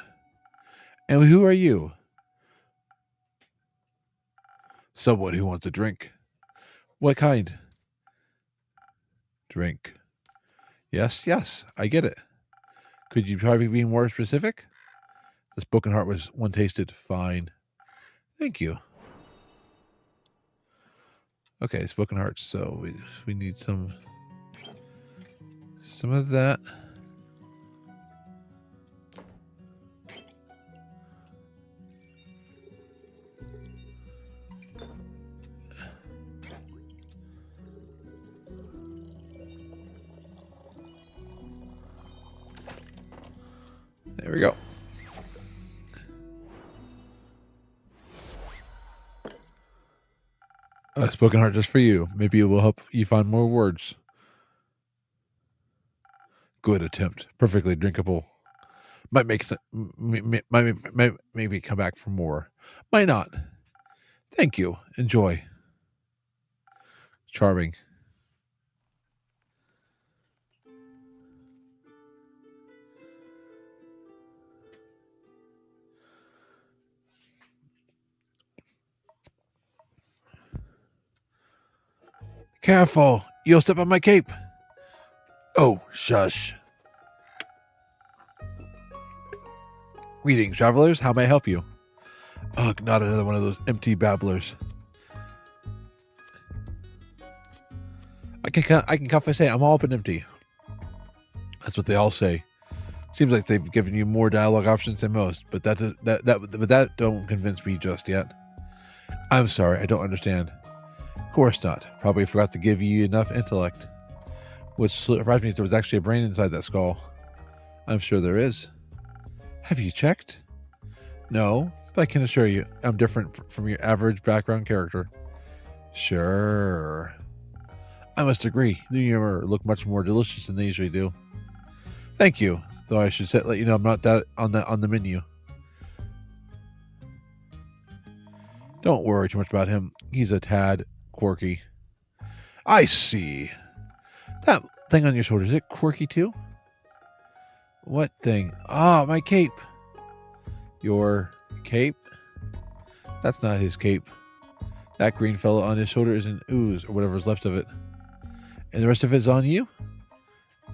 And who are you? Someone who wants a drink. What kind? Drink. Yes, I get it. Could you try to be more specific? This broken heart was one tasted fine. Thank you. Okay, spoken hearts. So we need some of that. There we go. A spoken heart just for you. Maybe it will help you find more words. Good attempt. Perfectly drinkable. Might make maybe come back for more. Might not. Thank you. Enjoy. Charming. Careful. You'll step on my cape. Oh, shush. Greetings, travelers. How may I help you? Ugh, not another one of those empty babblers. I can confidently say I'm all but empty. That's what they all say. Seems like they've given you more dialogue options than most, but that don't convince me just yet. I'm sorry, I don't understand. Of course not. Probably forgot to give you enough intellect. What surprised me is there was actually a brain inside that skull. I'm sure there is. Have you checked? No, but I can assure you, I'm different from your average background character. Sure. I must agree. You look much more delicious than they usually do. Thank you. Though I should let you know I'm not that on the menu. Don't worry too much about him. He's a tad quirky. I see. That thing on your shoulder, is it quirky too? What thing? Ah, my cape. Your cape? That's not his cape. That green fellow on his shoulder is an ooze, or whatever's left of it. And the rest of it's on you?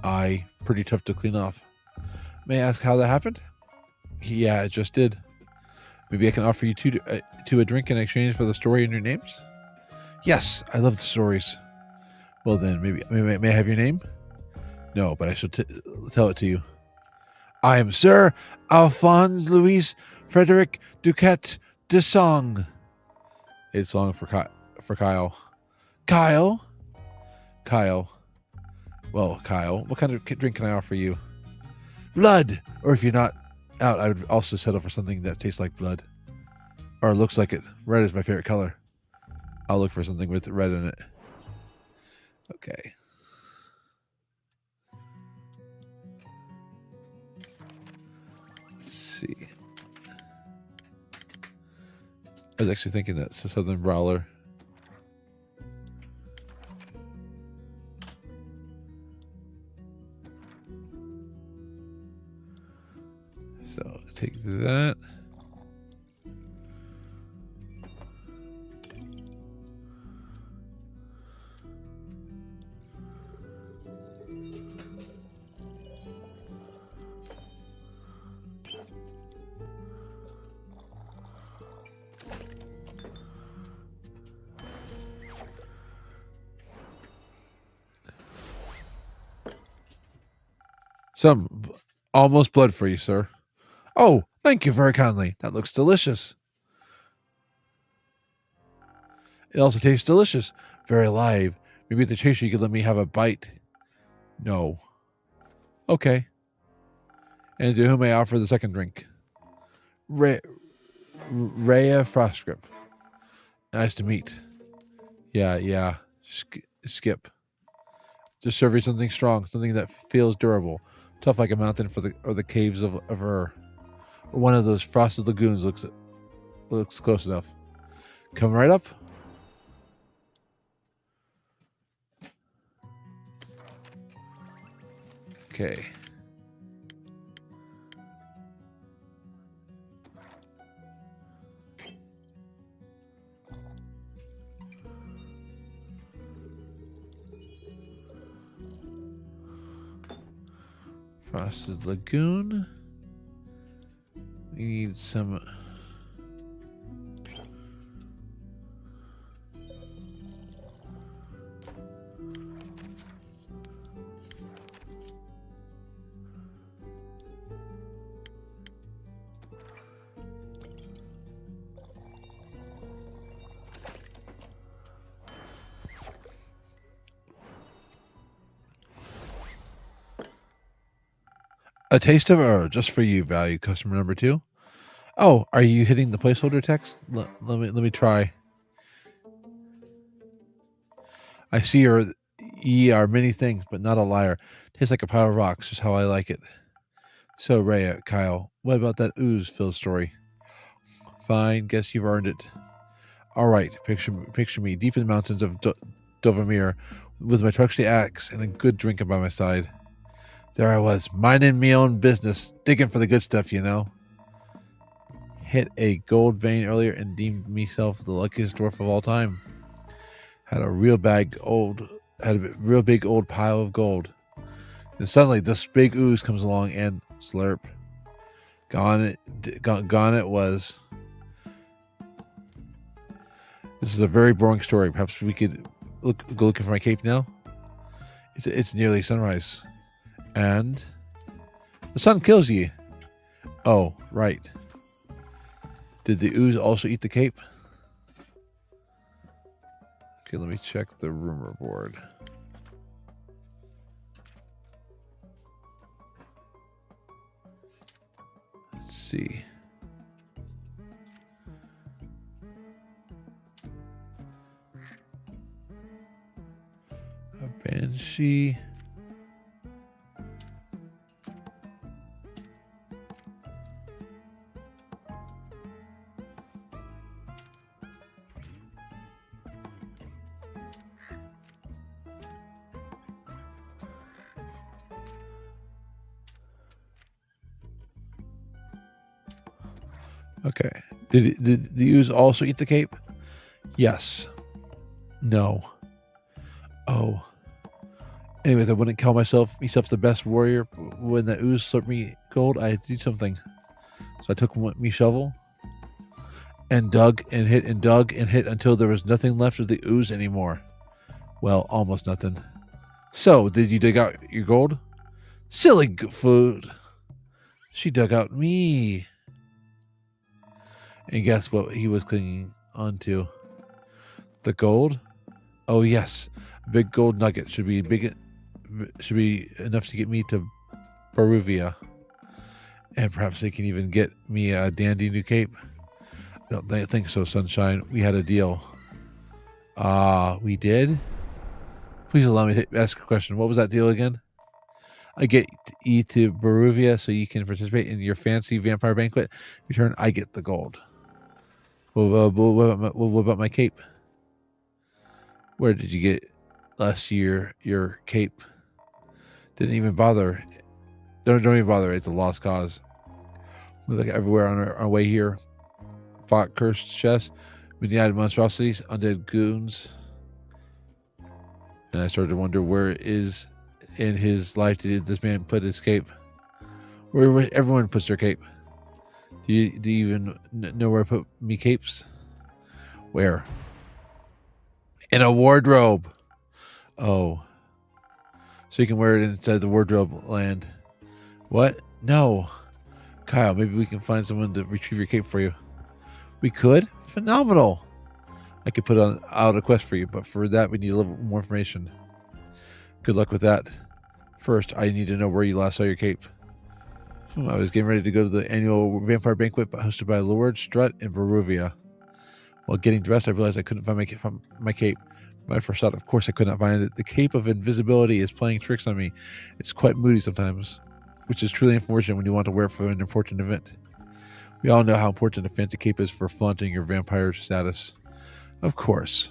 Aye, pretty tough to clean off. May I ask how that happened? Yeah, it just did. Maybe I can offer you two a drink in exchange for the story in your names? Yes, I love the stories. Well then, may I have your name? No, but I shall tell it to you. I am Sir Alphonse Louis Frederic Duquette de Song. It's long for Kyle. Kyle? Kyle. Well, Kyle, what kind of drink can I offer you? Blood! Or if you're not out, I would also settle for something that tastes like blood. Or looks like it. Red is my favorite color. I'll look for something with red in it. Okay. Let's I was actually thinking that. So Southern Brawler. So take that. Some almost blood free, sir. Oh, thank you very kindly. That looks delicious. It also tastes delicious. Very alive. Maybe at the chaser you could let me have a bite. No. Okay. And to whom may I offer the second drink? Rhea Frostgrip. Nice to meet. Yeah. Skip. Just serve you something strong, something that feels durable, tough like a mountain or the caves of Ur. Or one of those frosted lagoons looks close enough. Come right up. Okay. Frosted Lagoon. We need some. A taste of Ur, just for you, value customer number 2. Oh, are you hitting the placeholder text? Let me try. I see ye are many things, but not a liar. Tastes like a pile of rocks, just how I like it. So, Rhea, Kyle, what about that ooze Phil story? Fine, guess you've earned it. All right, picture me deep in the mountains of Dovamir with my trusty axe and a good drink by my side. There I was, minding me own business, digging for the good stuff, you know. Hit a gold vein earlier and deemed myself the luckiest dwarf of all time. Had a real big old pile of gold. And suddenly this big ooze comes along and slurp. Gone it was. This is a very boring story. Perhaps we could go looking for my cape now. It's nearly sunrise. And the sun kills you. Oh, right. Did the ooze also eat the cape? Okay, let me check the rumor board. Let's see. A banshee. Okay. Did the ooze also eat the cape? Yes. No. Oh. Anyways, I wouldn't call myself the best warrior. When the ooze slipped me gold, I had to do something. So I took me shovel and dug and hit until there was nothing left of the ooze anymore. Well, almost nothing. So, did you dig out your gold? Silly food. She dug out me. And guess what he was clinging onto? The gold? Oh yes, a big gold nugget should be enough to get me to Baruvia, and perhaps they can even get me a dandy new cape. I don't think so, Sunshine. We had a deal. We did. Please allow me to ask a question. What was that deal again? I get you to Baruvia so you can participate in your fancy vampire banquet. In return, I get the gold. Well, what about my cape? Where did you get last year your cape? Didn't even bother. Don't even bother. It's a lost cause. We look everywhere on our way here. Fought cursed chests, medieval monstrosities, undead goons. And I started to wonder where is in his life did this man put his cape? Where everyone puts their cape. Do you even know where I put me capes? Where? In a wardrobe. Oh. So you can wear it inside the wardrobe land. What? No. Kyle, maybe we can find someone to retrieve your cape for you. We could? Phenomenal. I could put out a quest for you, but for that we need a little more information. Good luck with that. First, I need to know where you last saw your cape. I was getting ready to go to the annual vampire banquet hosted by Lord Strut in Baruvia. While getting dressed, I realized I couldn't find my cape. My first thought, of course, I could not find it. The cape of invisibility is playing tricks on me. It's quite moody sometimes, which is truly unfortunate when you want to wear it for an important event. We all know how important a fancy cape is for flaunting your vampire status. Of course.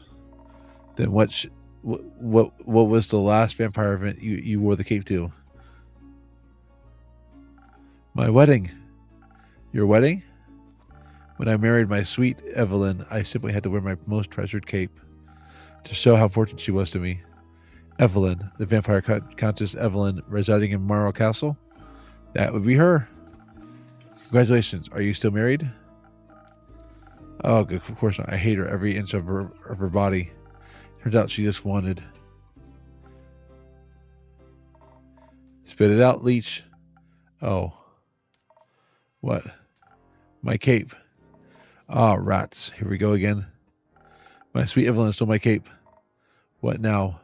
Then what was the last vampire event you wore the cape to? My wedding. Your wedding? When I married my sweet Evelyn, I simply had to wear my most treasured cape to show how important she was to me. Evelyn, the vampire countess Evelyn, residing in Morrow Castle? That would be her. Congratulations. Are you still married? Oh, of course not. I hate her every inch of her body. Turns out she just wanted. Spit it out, leech. Oh. What? My cape. Ah, rats. Here we go again. My sweet Evelyn stole my cape. What now?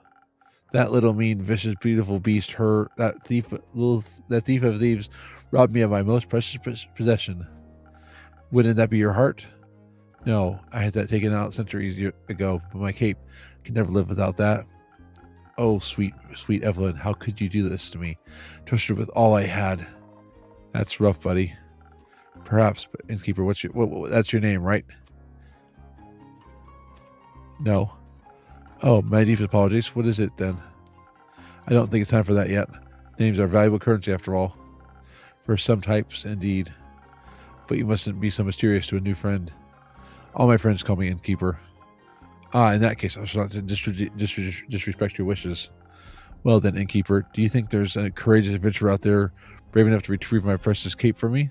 That little mean, vicious, beautiful beast, that thief of thieves, robbed me of my most precious possession. Wouldn't that be your heart? No, I had that taken out centuries ago, but my cape, I can never live without that. Oh, sweet Evelyn, how could you do this to me? Trusted with all I had. That's rough, buddy. Perhaps, but innkeeper, that's your name, right? No. Oh, my deepest apologies. What is it then? I don't think it's time for that yet. Names are valuable currency after all. For some types, indeed. But you mustn't be so mysterious to a new friend. All my friends call me innkeeper. Ah, in that case, I shall not disrespect your wishes. Well then, innkeeper, do you think there's a courageous adventurer out there brave enough to retrieve my precious cape for me?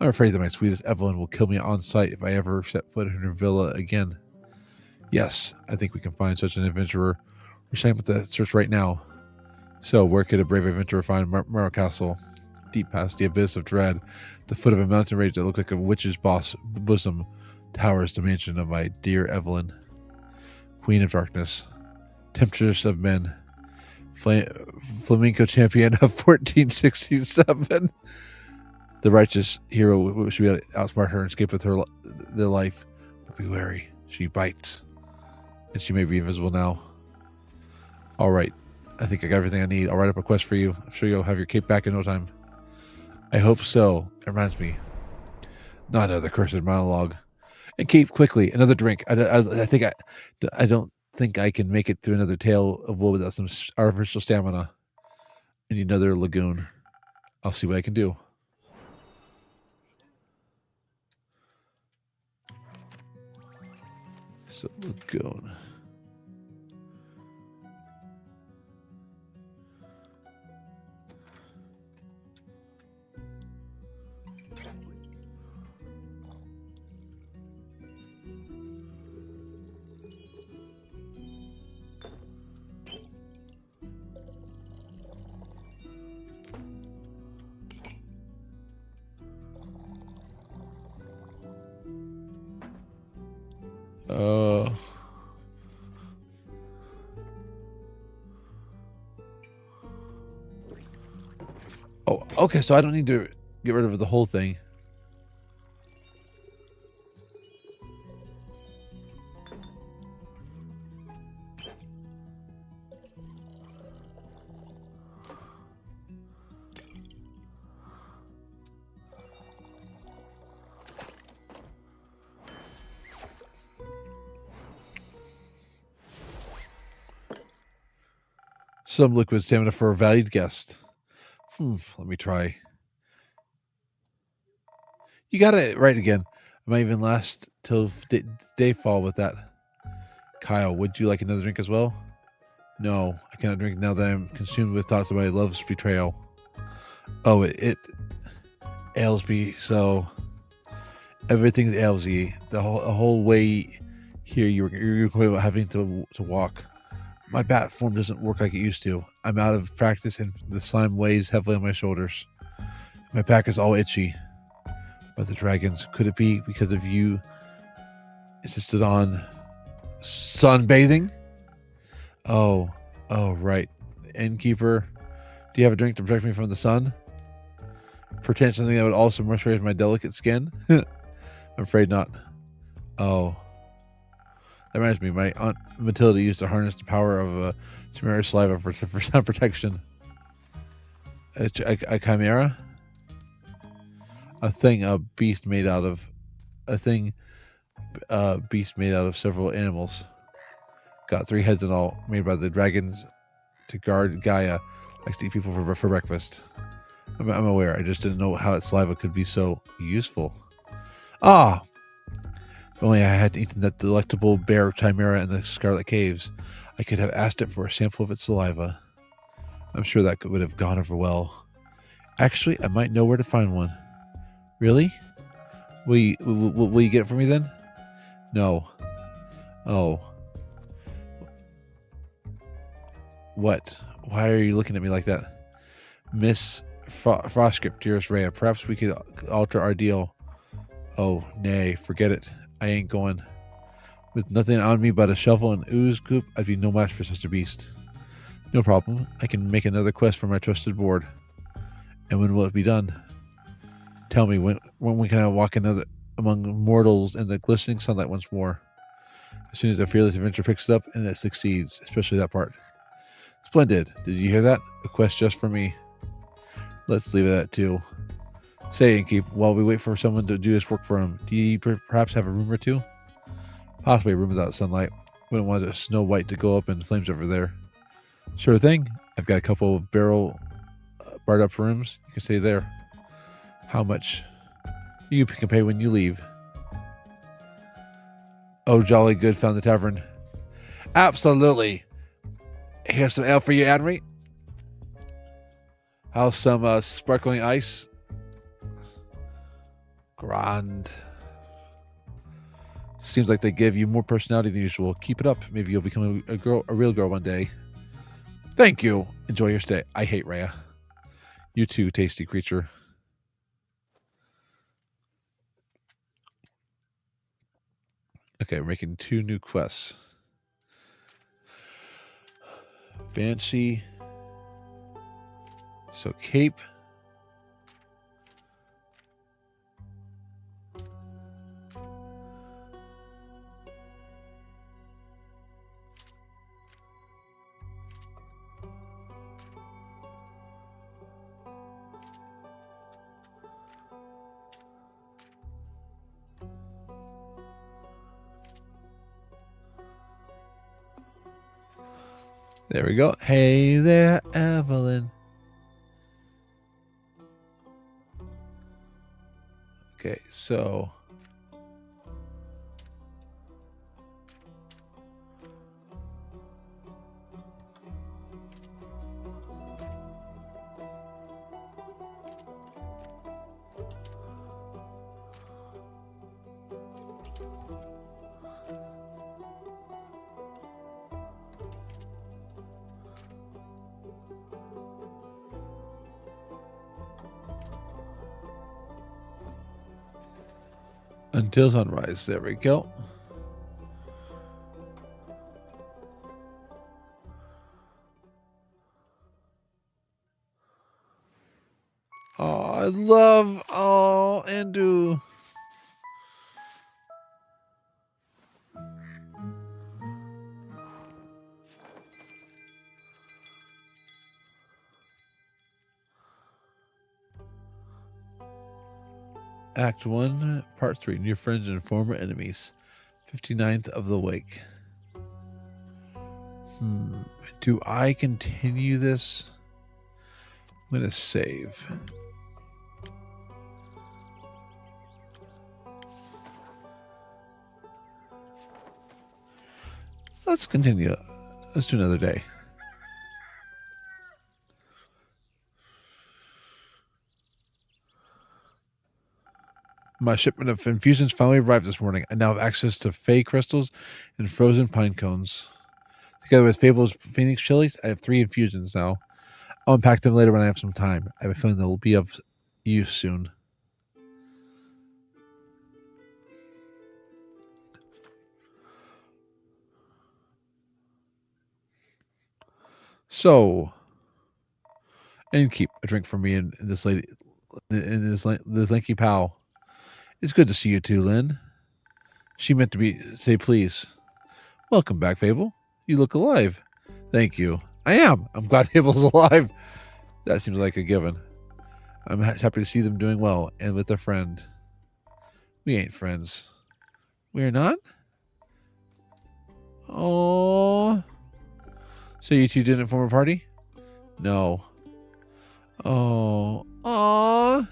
I'm afraid that my sweetest Evelyn will kill me on sight if I ever set foot in her villa again. Yes, I think we can find such an adventurer. We're setting up the search right now. So, where could a brave adventurer find Morrow Castle? Deep past the abyss of dread, the foot of a mountain range that looked like a witch's bosom, towers the mansion of my dear Evelyn. Queen of darkness, temptress of men, flamenco champion of 1467. The righteous hero should be able to outsmart her and escape with their life. But be wary, she bites. And she may be invisible now. All right. I think I got everything I need. I'll write up a quest for you. I'm sure you'll have your cape back in no time. I hope so. It reminds me. Not another cursed monologue. And keep quickly. Another drink. I don't think I can make it through another tale of woe without some artificial stamina. I need another lagoon. I'll see what I can do. So lagoon. Oh, okay, so I don't need to get rid of the whole thing. Some liquid stamina for a valued guest. Let me try. You got it right again. I might even last till dayfall with that. Kyle, would you like another drink as well? No, I cannot drink now that I'm consumed with thoughts of my love's betrayal. Oh, it ails me so. Everything's ails you. The whole way here, you're complaining about having to walk. My bat form doesn't work like it used to. I'm out of practice, and the slime weighs heavily on my shoulders. My back is all itchy. But the dragons, could it be because of you insisted on sunbathing? Oh, right. Innkeeper, do you have a drink to protect me from the sun? Perchance something that would also moisturize my delicate skin? I'm afraid not. Oh. That reminds me, my Aunt Matilda used to harness the power of Chimera saliva for sun protection. A chimera? A beast made out of several animals. Got 3 heads in all, made by the dragons to guard Gaia. Likes to eat people for breakfast. I'm aware. I just didn't know how its saliva could be so useful. Ah! If only I had eaten that delectable bear chimera in the Scarlet Caves, I could have asked it for a sample of its saliva. I'm sure that would have gone over well. Actually, I might know where to find one. Really? Will you get it for me then? No. Oh. What? Why are you looking at me like that? Miss Frostgrip, dearest Rhea, perhaps we could alter our deal. Oh, nay, forget it. I ain't going. With nothing on me but a shovel and ooze coop, I'd be no match for such a beast. No problem. I can make another quest for my trusted board. And when will it be done? Tell me, when can I walk among mortals in the glistening sunlight once more? As soon as a fearless adventure picks it up and it succeeds, especially that part. Splendid. Did you hear that? A quest just for me. Let's leave it at 2. Say, Innkeep, while we wait for someone to do this work for him, do you perhaps have a room or 2? Possibly a room without sunlight. Wouldn't want a Snow White to go up in flames over there. Sure thing. I've got a couple of barrel barred up rooms. You can stay there. How much? You can pay when you leave. Oh, jolly good, found the tavern. Absolutely. Here's some ale for you, Henry. How's some sparkling ice? Grand. Seems like they give you more personality than usual. Keep it up. Maybe you'll become a real girl one day. Thank you. Enjoy your stay. I hate Rhea. You too, tasty creature. Okay, we're making 2 new quests. Banshee. So Cape. There we go. Hey there, Evelyn. Okay, so until sunrise. There we go. Oh, I love Andu. Act 1, Part 3, New Friends and Former Enemies. 59th of the Wake. Do I continue this? I'm going to save. Let's continue. Let's do another day. My shipment of infusions finally arrived this morning. I now have access to Fey crystals and frozen pine cones. Together with Fable's Phoenix chilies, I have 3 infusions now. I'll unpack them later when I have some time. I have a feeling they'll be of use soon. So, and keep a drink for me and this lady, and this lanky pal. It's good to see you too, Lynn. She meant to say please. Welcome back, Fable. You look alive. Thank you. I am. I'm glad Fable's alive. That seems like a given. I'm happy to see them doing well and with a friend. We ain't friends. We're not? Oh. So you two didn't form a party? No. Oh. Aw.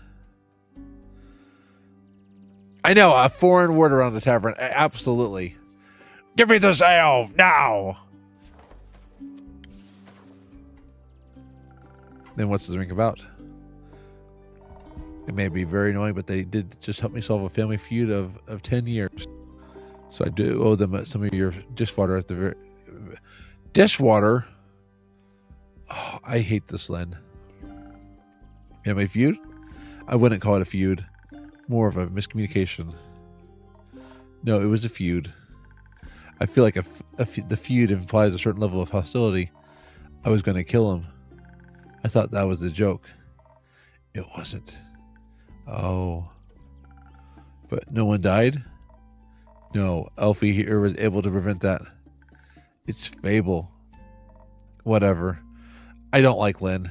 I know, a foreign word around the tavern. Absolutely. Give me this ale now. Then what's the drink about? It may be very annoying, but they did just help me solve a family feud of 10 years. So I do owe them some of your dishwater at the very... Dishwater? Oh, I hate this, Lynn. Family feud? I wouldn't call it a feud. More of a miscommunication. No, it was a feud. I feel like the feud implies a certain level of hostility. I was going to kill him. I thought that was a joke. It wasn't. Oh. But no one died? No, Elfie here was able to prevent that. It's Fable. Whatever. I don't like Lynn.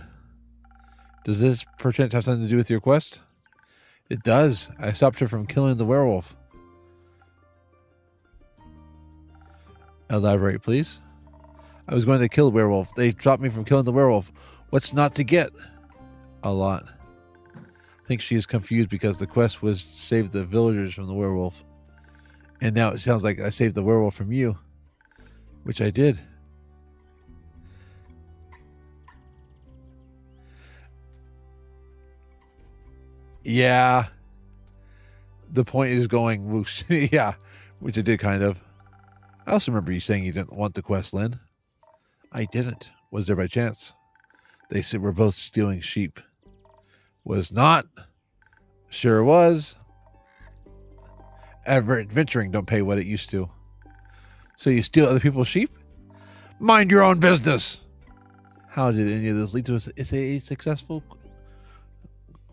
Does this perchance have something to do with your quest? It does. I stopped her from killing the werewolf. Elaborate, please. I was going to kill the werewolf. They stopped me from killing the werewolf. What's not to get? A lot. I think she is confused because the quest was to save the villagers from the werewolf. And now it sounds like I saved the werewolf from you. Which I did. Yeah. The point is going whoosh. Yeah. Which I did kind of. I also remember you saying you didn't want the quest, Lynn. I didn't. Was there by chance? They said we're both stealing sheep. Was not. Sure was. Ever adventuring don't pay what it used to. So you steal other people's sheep? Mind your own business. How did any of this lead to a successful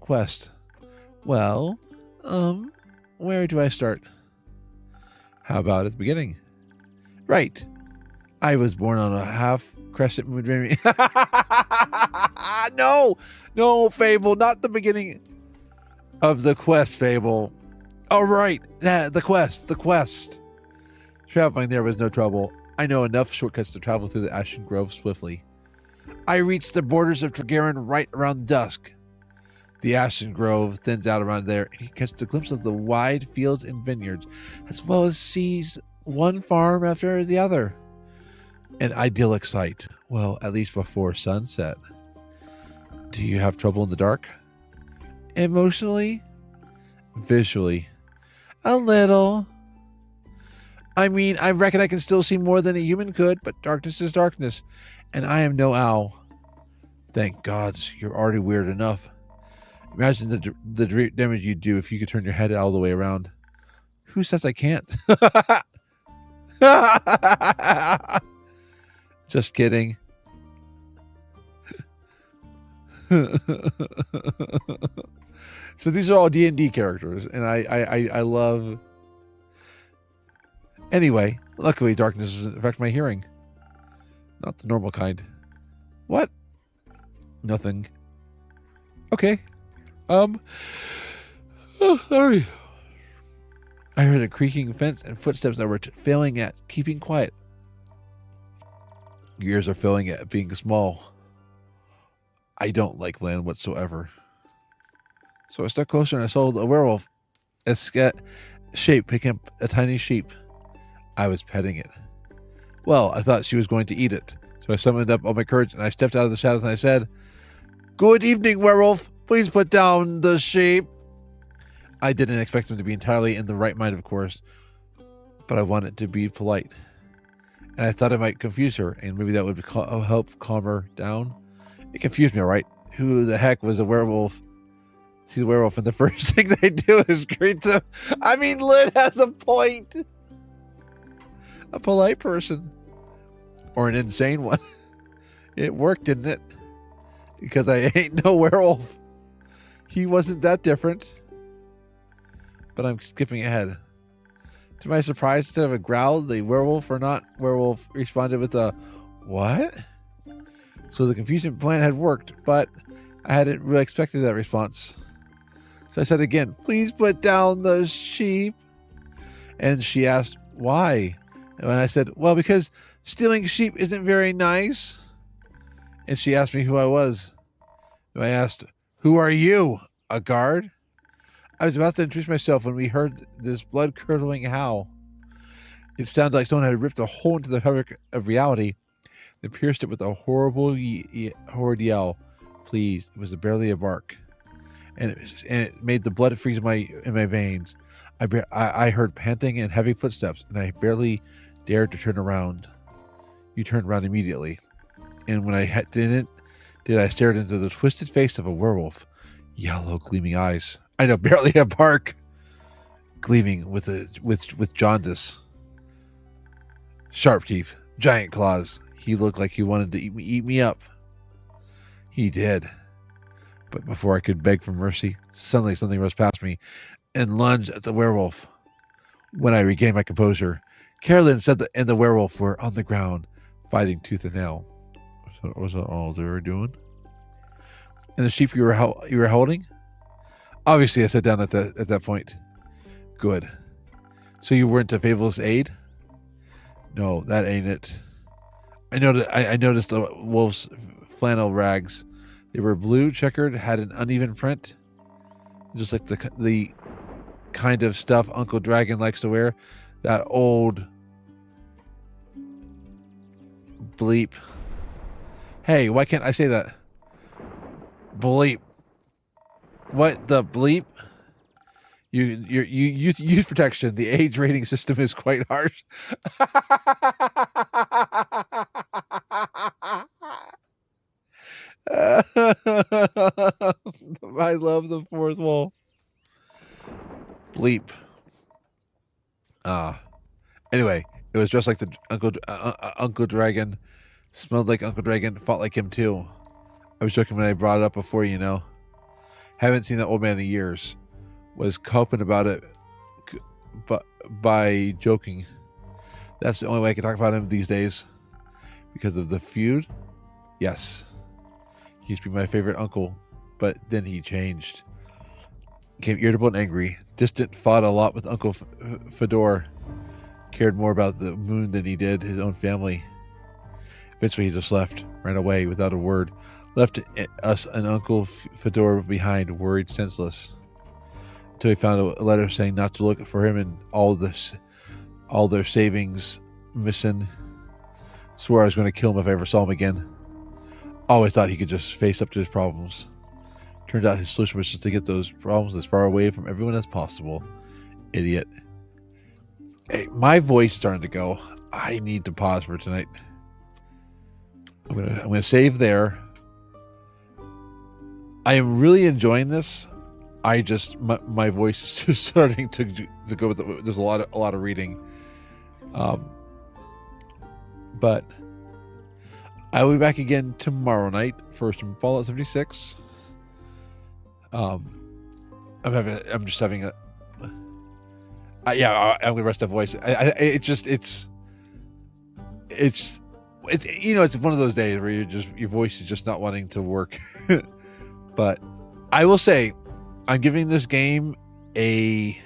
quest? Well, where do I start? How about at the beginning? Right. I was born on a half crescent moon dreaming. No, Fable, not the beginning of the quest, Fable. Oh, right. The quest. Traveling there was no trouble. I know enough shortcuts to travel through the Ashen Grove swiftly. I reached the borders of Tregaron right around dusk. The Ashen Grove thins out around there, and he catches a glimpse of the wide fields and vineyards, as well as sees one farm after the other. An idyllic sight. Well, at least before sunset. Do you have trouble in the dark? Emotionally? Visually? A little. I mean, I reckon I can still see more than a human could, but darkness is darkness, and I am no owl. Thank gods, you're already weird enough. Imagine the damage you'd do if you could turn your head all the way around. Who says I can't? Just kidding. So these are all D&D characters, and I love... Anyway, luckily darkness doesn't affect my hearing. Not the normal kind. What? Nothing. Okay. Oh, sorry. I heard a creaking fence and footsteps that were failing at keeping quiet. Your ears are filling it, being small. I don't like land whatsoever. So I stepped closer and I saw a werewolf, shape, picking up a tiny sheep. I was petting it. Well, I thought she was going to eat it. So I summoned up all my courage and I stepped out of the shadows and I said, "Good evening, werewolf. Please put down the sheep." I didn't expect him to be entirely in the right mind, of course, but I wanted to be polite. And I thought I might confuse her, and maybe that would help calm her down. It confused me, all right. Who the heck was a werewolf? She's a werewolf, and the first thing they do is greet them. I mean, Lynn has a point. A polite person. Or an insane one. It worked, didn't it? Because I ain't no werewolf. He wasn't that different. But I'm skipping ahead. To my surprise, instead of a growl, the werewolf or not werewolf responded with a, "What?" So the confusion plan had worked, but I hadn't really expected that response. So I said again, "Please put down the sheep." And she asked, "Why?" And I said, "Well, because stealing sheep isn't very nice." And she asked me who I was. And I asked, "Who are you? A guard?" I was about to introduce myself when we heard this blood-curdling howl. It sounded like someone had ripped a hole into the fabric of reality and pierced it with a horrid yell. Please, it was barely a bark. And it made the blood freeze in my veins. I heard panting and heavy footsteps, and I barely dared to turn around. You turned around immediately. And when I didn't, I stared into the twisted face of a werewolf. Yellow, gleaming eyes. I know, barely a bark. Gleaming with jaundice. Sharp teeth. Giant claws. He looked like he wanted to eat me up. He did. But before I could beg for mercy, suddenly something rushed past me and lunged at the werewolf. When I regained my composure, Carolyn said that and the werewolf were on the ground, fighting tooth and nail. So was that all they were doing? And the sheep you were holding? Obviously, I sat down at that point. Good. So you weren't to Fable's aid? No, that ain't it. I noticed the wolf's flannel rags. They were blue, checkered, had an uneven print, just like the kind of stuff Uncle Dragon likes to wear. That old bleep. Hey, why can't I say that? Bleep. What the bleep? You use protection. The age rating system is quite harsh. I love the fourth wall. Bleep. Anyway, it was dressed like the Uncle Dragon, smelled like Uncle Dragon, fought like him too. I was joking when I brought it up before, you know. Haven't seen that old man in years. Was coping about it, but by joking. That's the only way I can talk about him these days. Because of the feud? Yes. He used to be my favorite uncle, but then he changed. Became irritable and angry. Distant, fought a lot with Uncle Fedor. Cared more about the moon than he did his own family. Eventually he just left, ran away without a word. Left us and Uncle Fedor behind, worried, senseless. Until he found a letter saying not to look for him and all their savings missing. Swore I was going to kill him if I ever saw him again. Always thought he could just face up to his problems. Turned out his solution was just to get those problems as far away from everyone as possible. Idiot. Hey, my voice is starting to go. I need to pause for tonight. I'm gonna save there. I am really enjoying this. My voice is just starting to go with it. There's a lot of reading. But I will be back again tomorrow night for some Fallout 76. I'm just having a I'm gonna rest that voice. It's one of those days where your voice is just not wanting to work. But I will say, I'm giving this game right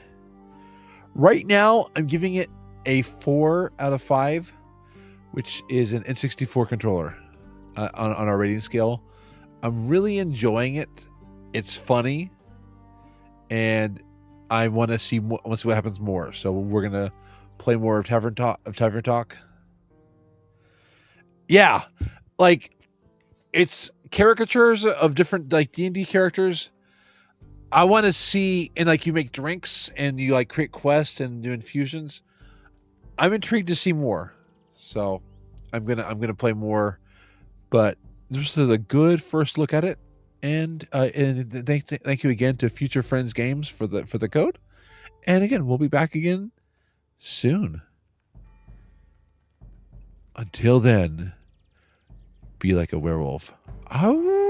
now I'm giving it a 4 out of 5, which is an N64 controller on our rating scale. I'm really enjoying it. It's funny, and I want to see what happens more. So we're gonna play more of Tavern Talk. Yeah, like it's caricatures of different like D&D characters. I want to see, and like you make drinks and you like create quests and do infusions. I'm intrigued to see more, so I'm gonna play more. But this is a good first look at it, and thank you again to Future Friends Games for the code. And again, we'll be back again soon. Until then, be like a werewolf. Oh.